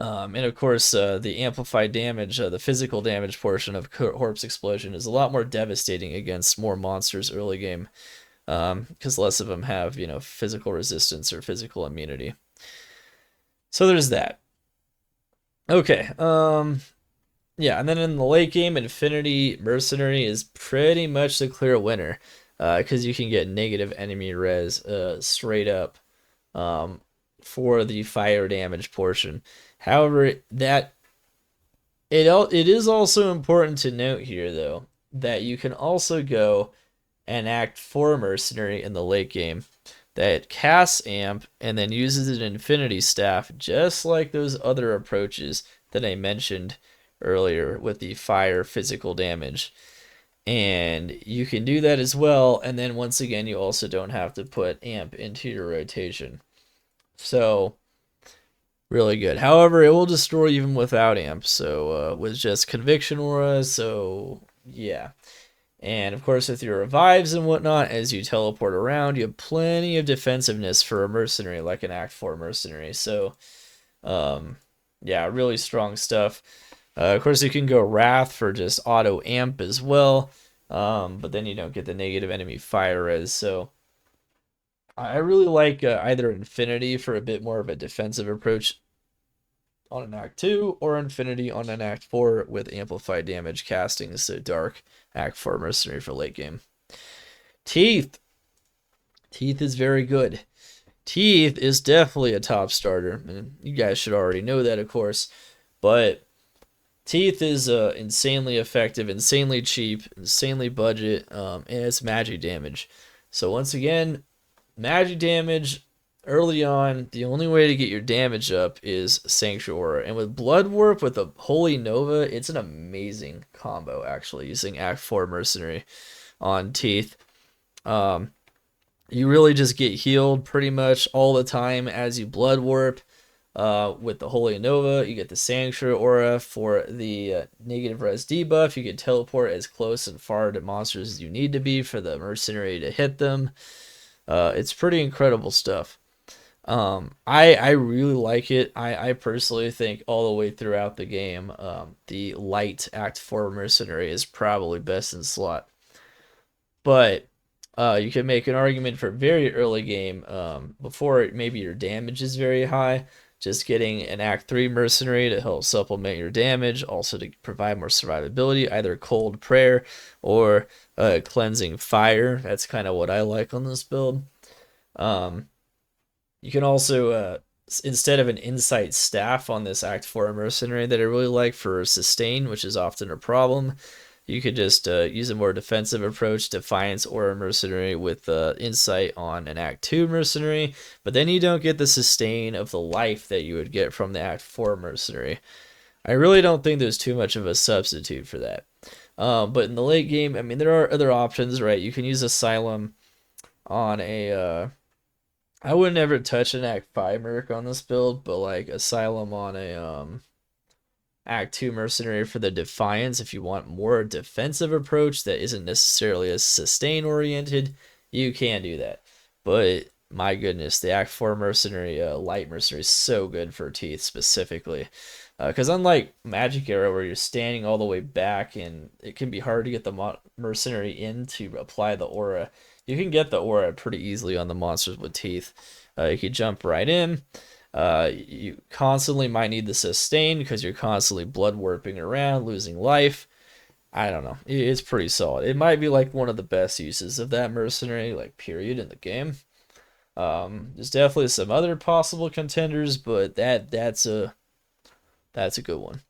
And of course, the amplified damage, the physical damage portion of Corpse Explosion is a lot more devastating against more monsters early game, because less of them have, physical resistance or physical immunity. So there's that. Okay, yeah, and then in the late game, Infinity Mercenary is pretty much the clear winner, because you can get negative enemy res straight up for the fire damage portion. However, it is also important to note here, though, that you can also go and Act 4 Mercenary in the late game that casts Amp and then uses an Infinity Staff, just like those other approaches that I mentioned earlier with the fire physical damage. And you can do that as well, and then once again, you also don't have to put Amp into your rotation. So really good. However, it will destroy even without amp, so with just Conviction Aura, so yeah. And of course, with your revives and whatnot, as you teleport around, you have plenty of defensiveness for a mercenary, like an Act 4 Mercenary. So yeah, really strong stuff. Of course, you can go Wrath for just auto amp as well, but then you don't get the negative enemy fire res, so I really like either Infinity for a bit more of a defensive approach on an Act 2, or Infinity on an Act 4 with amplified damage casting, so Dark Act 4 Mercenary for late game. Teeth. Teeth is very good. Teeth is definitely a top starter, and you guys should already know that, of course, but Teeth is insanely effective, insanely cheap, insanely budget, and it's magic damage. So once again, magic damage early on, the only way to get your damage up is Sanctuary. And with Blood Warp with a Holy Nova, it's an amazing combo, actually, using Act 4 Mercenary on Teeth. You really just get healed pretty much all the time as you Blood Warp. With the Holy Nova, you get the Sanctuary Aura for the negative res debuff. You can teleport as close and far to monsters as you need to be for the Mercenary to hit them. It's pretty incredible stuff. I really like it. I personally think all the way throughout the game, the light Act 4 Mercenary is probably best in slot. But you can make an argument for very early game, before maybe your damage is very high, just getting an Act 3 Mercenary to help supplement your damage, also to provide more survivability, either Cold Prayer or Cleansing Fire. That's kind of what I like on this build. You can also, instead of an insight staff on this Act 4 Mercenary that I really like for sustain, which is often a problem, you could just use a more defensive approach, Defiance or a Mercenary with Insight on an Act 2 Mercenary, but then you don't get the sustain of the life that you would get from the Act 4 Mercenary. I really don't think there's too much of a substitute for that. But in the late game, I mean, there are other options, right? You can use Asylum on a... I would never touch an Act 5 Merc on this build, but like Asylum on a Act 2 Mercenary for the Defiance, if you want more defensive approach that isn't necessarily as sustain oriented, you can do that. But my goodness, the Act 4 Mercenary, Light Mercenary is so good for Teeth specifically. Because unlike Magic Era, where you're standing all the way back and it can be hard to get the Mercenary in to apply the aura, you can get the aura pretty easily on the monsters with Teeth. You can jump right in. You constantly might need the sustain because you're constantly blood warping around, losing life. I don't know. It's pretty solid. It might be like one of the best uses of that mercenary, like period, in the game. There's definitely some other possible contenders, but that's a good one.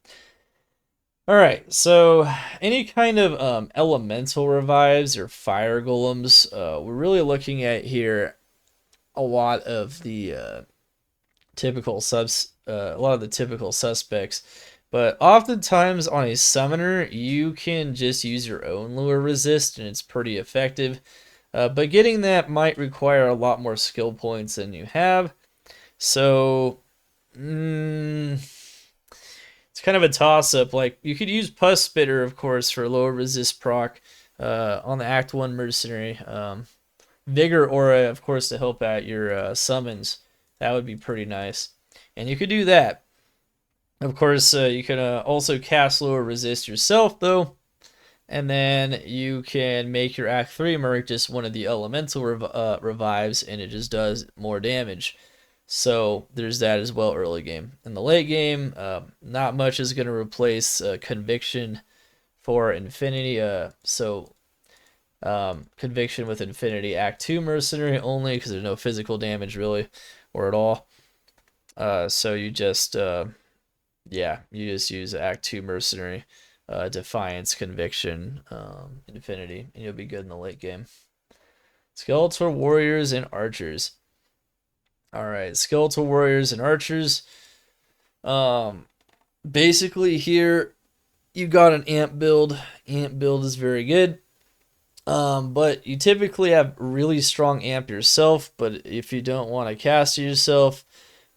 All right, so any kind of elemental revives or fire golems, we're really looking at here a lot of the typical a lot of the typical suspects, but oftentimes on a summoner you can just use your own lure resist and it's pretty effective, but getting that might require a lot more skill points than you have, so it's kind of a toss-up. Like, you could use Pus Spitter, of course, for lower resist proc on the Act 1 Mercenary. Vigor Aura, of course, to help out your summons. That would be pretty nice. And you could do that. Of course, you can also cast lower resist yourself, though. And then you can make your Act 3 Merc just one of the elemental revives, and it just does more damage. So there's that as well early game. In the late game, not much is going to replace Conviction for Infinity. Conviction with Infinity Act 2 Mercenary only, because there's no physical damage really, or at all. So you just, you just use Act 2 Mercenary, Defiance, Conviction, Infinity, and you'll be good in the late game. Skeletal Warriors and Archers. Alright, Skeletal Warriors and Archers. Basically here, you got an Amp build. Amp build is very good. But you typically have really strong Amp yourself, but if you don't want to cast it yourself,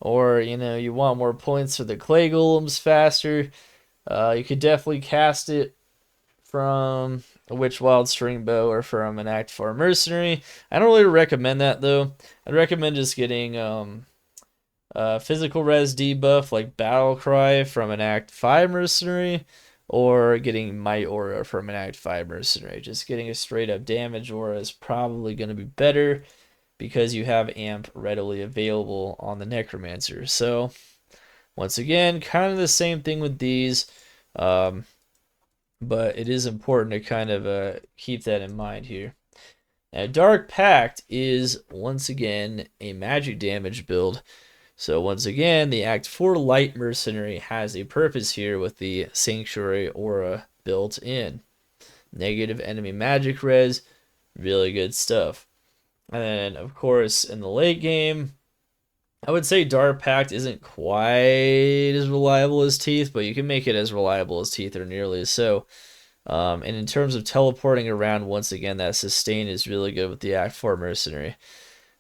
or, you want more points for the Clay Golems faster, you could definitely cast it from a Witch Wild String Bow or from an Act 4 Mercenary. I don't really recommend that, though. I'd recommend just getting physical res debuff like Battle Cry from an Act 5 Mercenary, or getting Might Aura from an Act 5 Mercenary. Just getting a straight up damage aura is probably going to be better because you have Amp readily available on the Necromancer. So, once again, kind of the same thing with these. But it is important to kind of keep that in mind here. Now, Dark Pact is, once again, a magic damage build. So once again, the Act 4 Light Mercenary has a purpose here with the Sanctuary Aura built in. Negative enemy magic res, really good stuff. And then, of course, in the late game, I would say Dark Pact isn't quite as reliable as Teeth, but you can make it as reliable as Teeth or nearly so. And in terms of teleporting around, once again, that sustain is really good with the Act 4 Mercenary.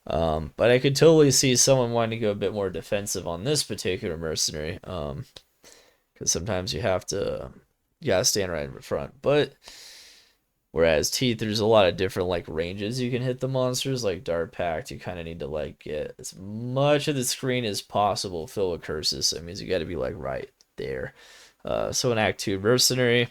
But I could totally see someone wanting to go a bit more defensive on this particular Mercenary. Because sometimes you gotta stand right in front. But whereas Teeth, there's a lot of different like ranges you can hit the monsters. Like Dark Pact, you kind of need to like get as much of the screen as possible filled with curses. So that means you got to be like right there. So an Act 2 Mercenary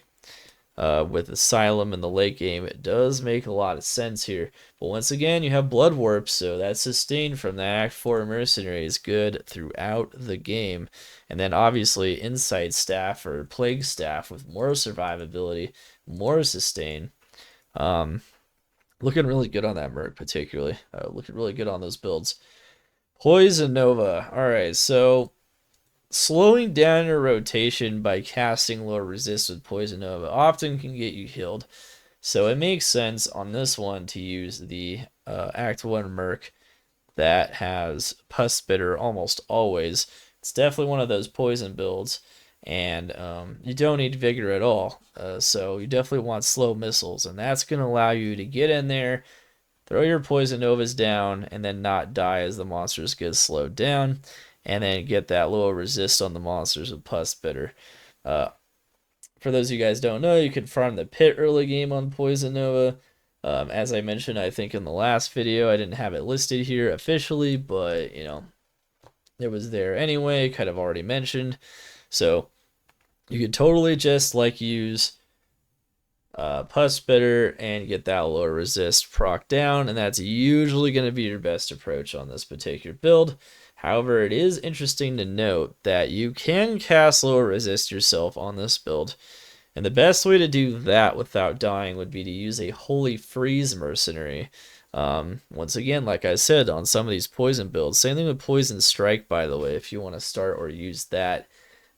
with Asylum in the late game, it does make a lot of sense here. But once again, you have Blood Warp, so that sustain from the Act 4 Mercenary is good throughout the game. And then obviously Insight Staff or Plague Staff with more survivability, more sustain. Looking really good on that Merc particularly. Looking really good on those builds. Poison Nova. Alright, so slowing down your rotation by casting low resist with Poison Nova often can get you healed. So it makes sense on this one to use the Act 1 Merc that has Pus Spitter almost always. It's definitely one of those poison builds, and you don't need Vigor at all. So you definitely want slow missiles, and that's going to allow you to get in there, throw your Poison Novas down, and then not die as the monsters get slowed down, and then get that low resist on the monsters with Pus Spitter. Uh, for those of you guys don't know, you can farm the pit early game on Poison Nova. As I mentioned, I think in the last video, I didn't have it listed here officially, but you know, it was there anyway, kind of already mentioned. So you could totally just like use Pus Spitter and get that lower resist proc down, and that's usually going to be your best approach on this particular build. However, it is interesting to note that you can cast lower resist yourself on this build, and the best way to do that without dying would be to use a Holy Freeze Mercenary. Once again, like I said, on some of these poison builds, same thing with Poison Strike, by the way, if you want to start or use that,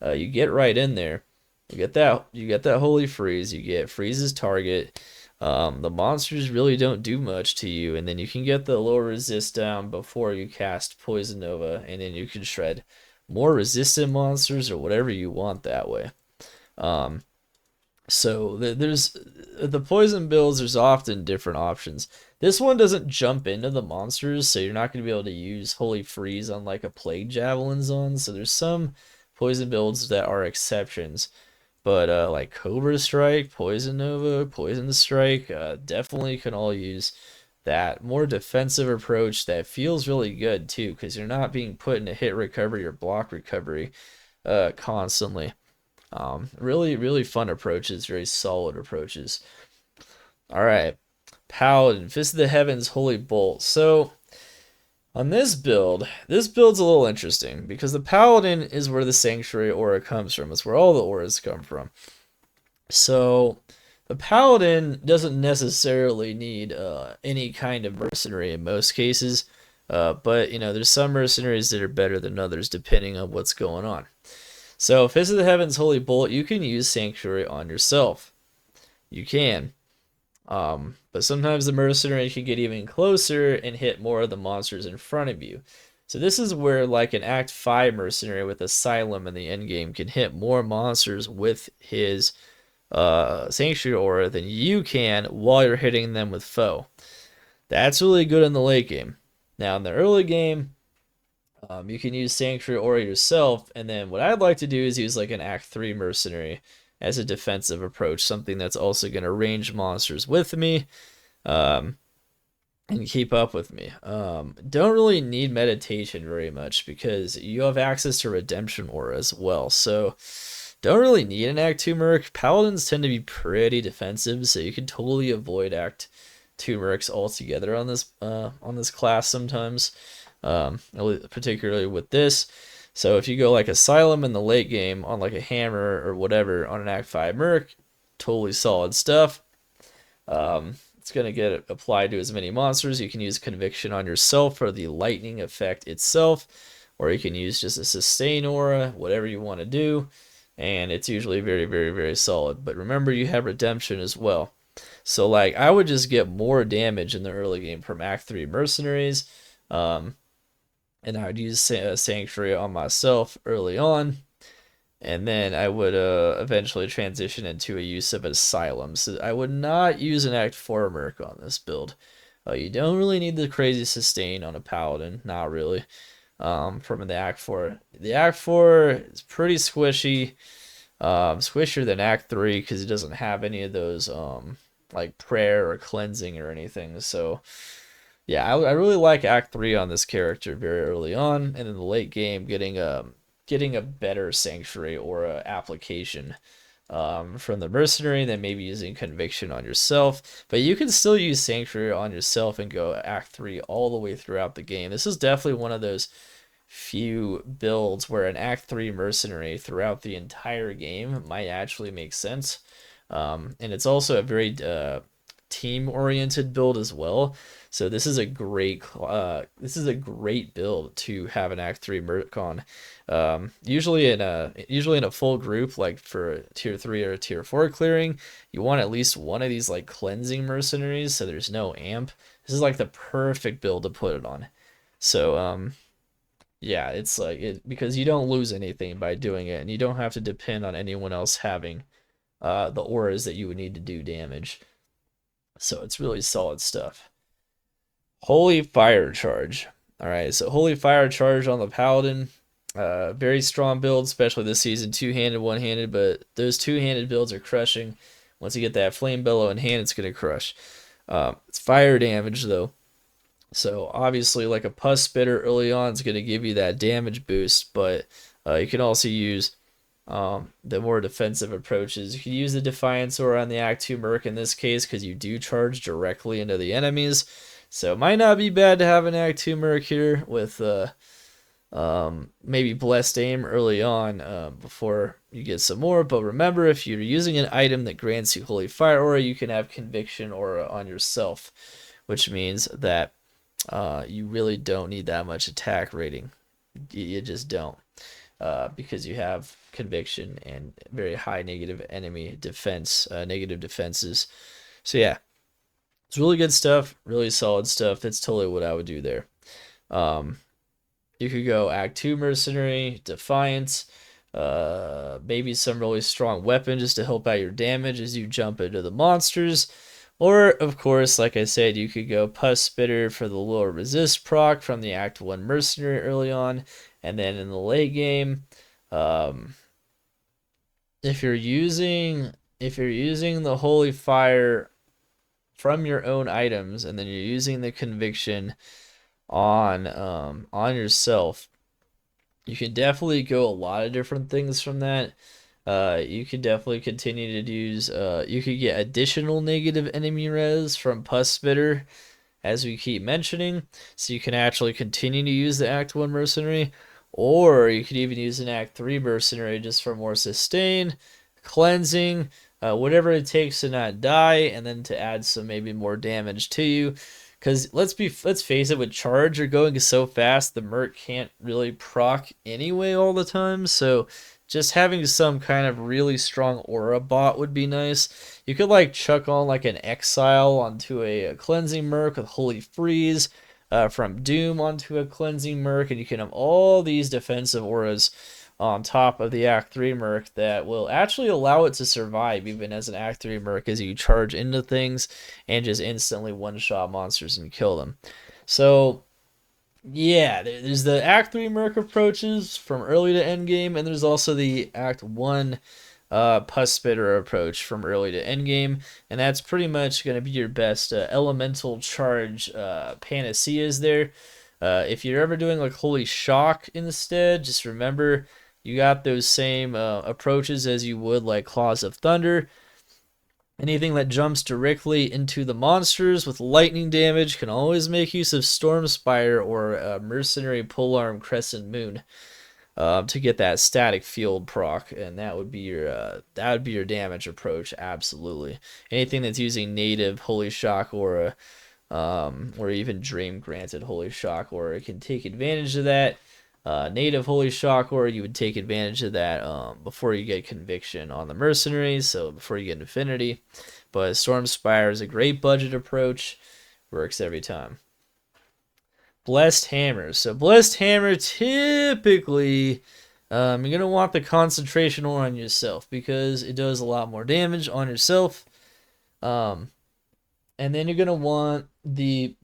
you get right in there. You get that Holy Freeze, you get Freeze's target. The monsters really don't do much to you, and then you can get the lower resist down before you cast Poison Nova, and then you can shred more resistant monsters or whatever you want that way. So there's the poison builds, there's often different options. This one doesn't jump into the monsters, so you're not going to be able to use Holy Freeze on like a Plague Javelin zone. So there's some poison builds that are exceptions. But like Cobra Strike, Poison Nova, Poison Strike, definitely can all use that more defensive approach that feels really good too, because you're not being put into hit recovery or block recovery constantly. Really, really fun approaches, very solid approaches. All right, Paladin, Fist of the Heavens, Holy Bolt. So on this build's a little interesting because the Paladin is where the Sanctuary aura comes from. It's where all the auras come from. So the Paladin doesn't necessarily need any kind of mercenary in most cases, but you know there's some mercenaries that are better than others depending on what's going on. So Fist of the Heavens, Holy Bolt, you can use Sanctuary on yourself. You can. But sometimes the mercenary can get even closer and hit more of the monsters in front of you. So this is where like an Act 5 mercenary with Asylum in the endgame can hit more monsters with his Sanctuary aura than you can while you're hitting them with foe. That's really good in the late game. Now in the early game, you can use Sanctuary aura yourself, and then what I'd like to do is use like an Act 3 mercenary as a defensive approach, something that's also going to range monsters with me and keep up with me. Don't really need meditation very much because you have access to redemption aura as well, so don't really need an Act 2 Merc. Paladins tend to be pretty defensive, so you can totally avoid Act 2 Mercs altogether on this class sometimes, particularly with this. So if you go like Asylum in the late game on like a Hammer or whatever on an Act 5 Merc, totally solid stuff. It's going to get applied to as many monsters. You can use Conviction on yourself for the lightning effect itself, or you can use just a sustain aura, whatever you want to do, and it's usually very, very, very solid. But remember, you have redemption as well. So like I would just get more damage in the early game from Act 3 mercenaries. And I would use Sanctuary on myself early on, and then I would eventually transition into a use of Asylum. So I would not use an Act 4 Merc on this build. You don't really need the crazy sustain on a Paladin, not really, from the Act 4. The Act 4 is pretty squishy, squishier than Act 3 because it doesn't have any of those like prayer or cleansing or anything, so... Yeah, I really like Act 3 on this character very early on, and in the late game, getting a better Sanctuary aura application from the Mercenary than maybe using Conviction on yourself. But you can still use Sanctuary on yourself and go Act 3 all the way throughout the game. This is definitely one of those few builds where an Act 3 Mercenary throughout the entire game might actually make sense. And it's also a very team-oriented build as well. So this is a great build to have an Act 3 Merc on. Usually in a full group, like for a tier 3 or a tier 4 clearing, you want at least one of these like cleansing mercenaries so there's no amp. This is like the perfect build to put it on. So yeah, it's like because you don't lose anything by doing it, and you don't have to depend on anyone else having the auras that you would need to do damage. So it's really solid stuff. Holy Fire Charge. All right, so Holy Fire Charge on the Paladin. Very strong build, especially this season. Two-handed, one-handed, but those two-handed builds are crushing. Once you get that Flame Bellow in hand, it's going to crush. It's fire damage, though. So obviously, like a Pus Spitter early on is going to give you that damage boost, but you can also use the more defensive approaches. You can use the Defiance Aura on the Act 2 Merc in this case because you do charge directly into the enemies. So it might not be bad to have an Act 2 Merc here with maybe Blessed Aim early on before you get some more. But remember, if you're using an item that grants you Holy Fire Aura, you can have Conviction Aura on yourself, which means that you really don't need that much attack rating. You just don't. Because you have Conviction and very high negative enemy defense, negative defenses. So yeah, it's really good stuff, really solid stuff. That's totally what I would do there. You could go Act 2 Mercenary, Defiance, maybe some really strong weapon just to help out your damage as you jump into the monsters. Or, of course, like I said, you could go Pus Spitter for the lower resist proc from the Act 1 Mercenary early on. And then in the late game, if you're using the Holy Fire from your own items, and then you're using the Conviction on yourself, you can definitely go a lot of different things from that. You could definitely continue to use. You could get additional negative enemy res from Pus Spitter, as we keep mentioning, so you can actually continue to use the Act 1 Mercenary, or you could even use an Act 3 Mercenary just for more sustain, cleansing, whatever it takes to not die, and then to add some maybe more damage to you. Because let's face it, with charge, you're going so fast, the Merc can't really proc anyway all the time, so just having some kind of really strong aura bot would be nice. You could like chuck on like an Exile onto a cleansing Merc with Holy Freeze, from Doom onto a cleansing Merc, and you can have all these defensive auras on top of the Act 3 Merc that will actually allow it to survive even as an Act 3 Merc as you charge into things and just instantly one-shot monsters and kill them. So yeah, there's the Act 3 Merc approaches from early to endgame, and there's also the Act 1 Pus Spitter approach from early to endgame, and that's pretty much going to be your best elemental charge panaceas there. If you're ever doing like Holy Shock instead, just remember you got those same approaches as you would like Claws of Thunder. Anything that jumps directly into the monsters with lightning damage can always make use of Stormspire or Mercenary Polearm Crescent Moon to get that static field proc, and that would be your damage approach. Absolutely, anything that's using native Holy Shock or even Dream Granted Holy Shock, or it can take advantage of that. Native Holy Shock, or you would take advantage of that before you get Conviction on the Mercenaries, so before you get Infinity. But Stormspire is a great budget approach, works every time. Blessed Hammer. So Blessed Hammer, typically, you're going to want the Concentration Aura on yourself because it does a lot more damage on yourself. And then you're going to want the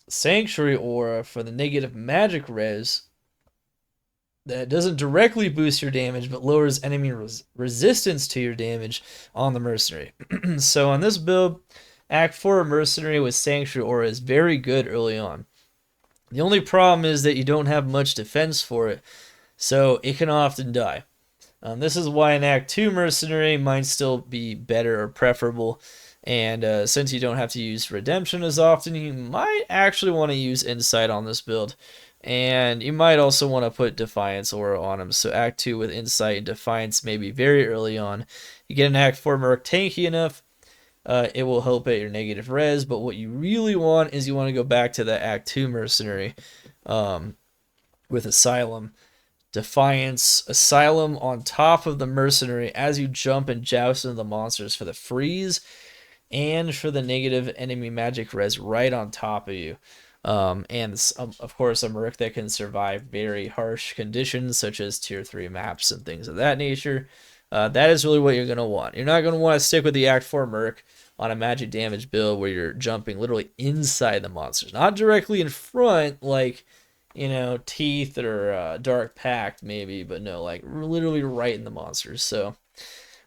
Sanctuary Aura for the negative magic res that doesn't directly boost your damage, but lowers enemy resistance to your damage on the Mercenary. So on this build, Act 4 Mercenary with Sanctuary Aura is very good early on. The only problem is that you don't have much defense for it, so it can often die. This is why an Act 2 Mercenary might still be better or preferable, and since you don't have to use Redemption as often, you might actually want to use Insight on this build. And you might also want to put Defiance Aura on him. So Act 2 with Insight and Defiance maybe very early on. You get an Act 4 Merc tanky enough, it will help at your negative res. But what you really want is you want to go back to that Act 2 Mercenary with Asylum. Defiance, Asylum on top of the Mercenary as you jump and joust into the monsters for the freeze and for the negative enemy magic res right on top of you. And of course, a Merc that can survive very harsh conditions such as tier 3 maps and things of that nature. That is really what you're going to want. You're not going to want to stick with the Act 4 Merc on a magic damage build where you're jumping literally inside the monsters, not directly in front like, you know, Teeth or Dark Pact maybe, but no, like literally right in the monsters. So,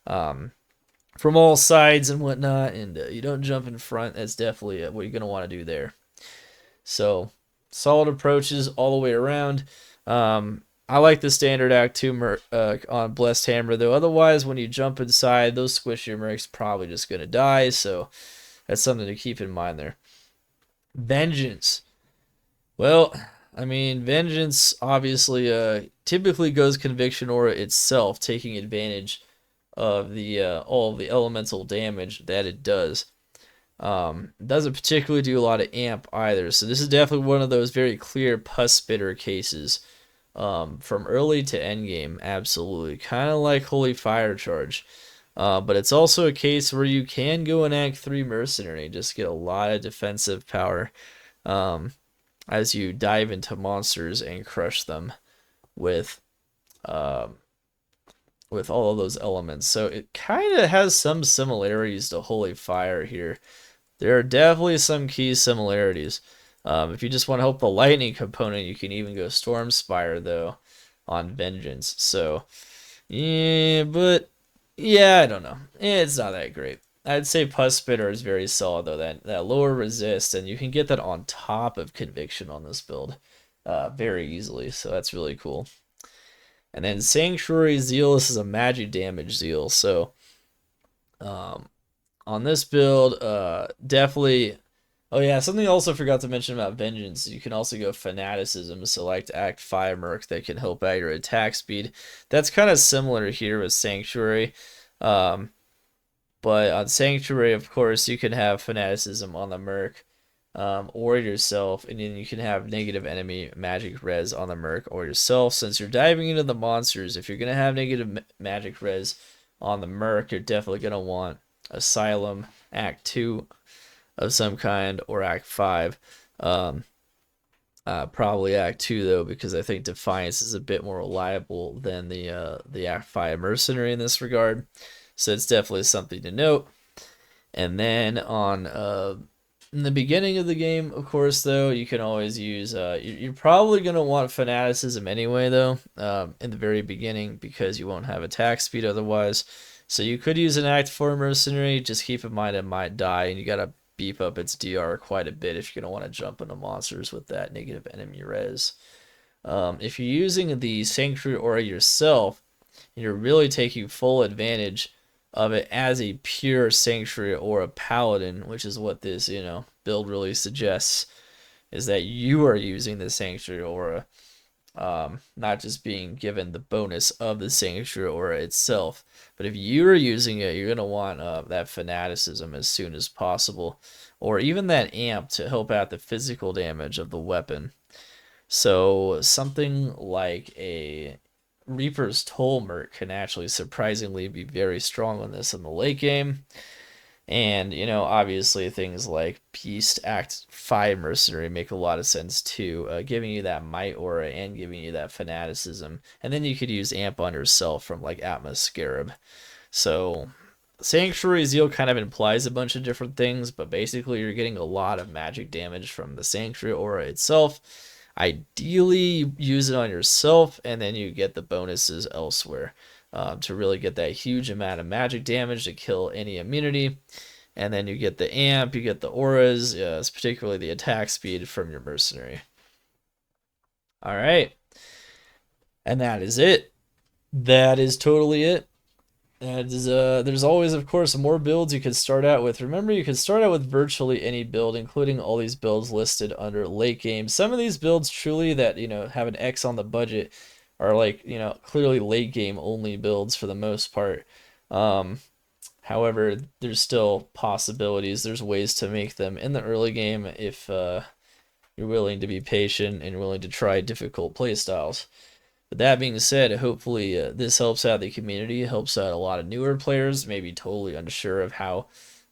from all sides and whatnot, and you don't jump in front. That's definitely what you're going to want to do there. So, solid approaches all the way around. I like the standard Act 2 on Blessed Hammer, though. Otherwise, when you jump inside, those squishier mercs probably just going to die. So, that's something to keep in mind there. Vengeance. Well, I mean, Vengeance obviously typically goes Conviction Aura itself, taking advantage of the all of the elemental damage that it does. Doesn't particularly do a lot of amp either, so this is definitely one of those very clear pus spitter cases from early to endgame. Absolutely, kind of like Holy Fire Charge. But it's also a case where you can go in Act 3 Mercenary, just get a lot of defensive power as you dive into monsters and crush them with all of those elements. So it kind of has some similarities to Holy Fire here. There are definitely some key similarities. If you just want to help the lightning component, you can even go Storm Spire, though, on Vengeance. So, yeah, but, yeah, I don't know. It's not that great. I'd say Pus Spitter is very solid, though. That lower resist, and you can get that on top of Conviction on this build very easily. So that's really cool. And then Sanctuary Zeal, this is a magic damage Zeal. So on this build, definitely... Oh yeah, something I also forgot to mention about Vengeance. You can also go Fanaticism, select Act 5 Merc that can help out your attack speed. That's kind of similar here with Sanctuary. But on Sanctuary, of course, you can have Fanaticism on the Merc. Or yourself, and then you can have negative enemy magic res on the Merc or yourself. Since you're diving into the monsters, if you're going to have negative magic res on the Merc, you're definitely going to want Asylum, Act 2 of some kind, or Act 5. Probably Act 2, though, because I think Defiance is a bit more reliable than the Act 5 Mercenary in this regard. So it's definitely something to note. And then on... in the beginning of the game, of course, though, you can always use... you're probably going to want Fanaticism anyway, though, in the very beginning, because you won't have attack speed otherwise. So you could use an Act 4 Mercenary. Just keep in mind it might die, and you got to beef up its DR quite a bit if you're going to want to jump into monsters with that negative enemy res. If you're using the Sanctuary Aura yourself, you're really taking full advantage of it as a pure Sanctuary Aura Paladin, which is what this, build really suggests, is that you are using the Sanctuary Aura, not just being given the bonus of the Sanctuary Aura itself. But if you are using it, you're going to want that Fanaticism as soon as possible, or even that Amp to help out the physical damage of the weapon. So something like a Reaper's Toll Merc can actually surprisingly be very strong on this in the late game. And, obviously things like Beast Act 5 Mercenary make a lot of sense too, giving you that Might Aura and giving you that Fanaticism. And then you could use Amp on yourself from like Atmos Scarab. So Sanctuary Zeal kind of implies a bunch of different things, but basically you're getting a lot of magic damage from the Sanctuary Aura itself. Ideally, use it on yourself, and then you get the bonuses elsewhere to really get that huge amount of magic damage to kill any immunity. And then you get the amp, you get the auras, particularly the attack speed from your mercenary. All right. And that is it. That is totally it. There's always, of course, more builds you could start out with. Remember, you can start out with virtually any build, including all these builds listed under late game. Some of these builds truly that, have an X on the budget are like, clearly late game only builds for the most part. However, there's still possibilities. There's ways to make them in the early game if you're willing to be patient and willing to try difficult playstyles. But that being said, hopefully this helps out the community, helps out a lot of newer players, maybe totally unsure of how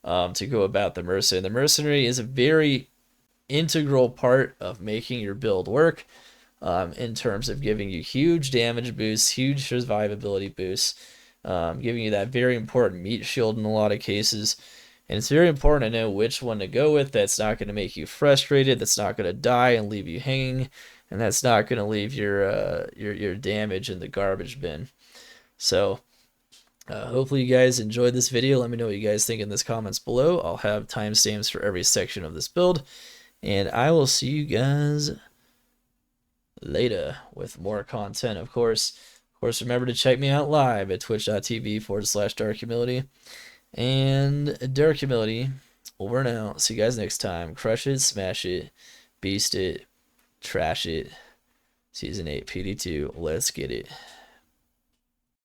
to go about the Mercenary. The Mercenary is a very integral part of making your build work in terms of giving you huge damage boosts, huge survivability boosts, giving you that very important meat shield in a lot of cases. And it's very important to know which one to go with that's not going to make you frustrated, that's not going to die and leave you hanging, and that's not going to leave your damage in the garbage bin. So hopefully you guys enjoyed this video. Let me know what you guys think in the comments below. I'll have timestamps for every section of this build, and I will see you guys later with more content. Of course, remember to check me out live at twitch.tv/darkhumility. And Dark Humility, over and out. See you guys next time. Crush it, smash it, beast it, trash it. Season 8 PD2. Let's get it.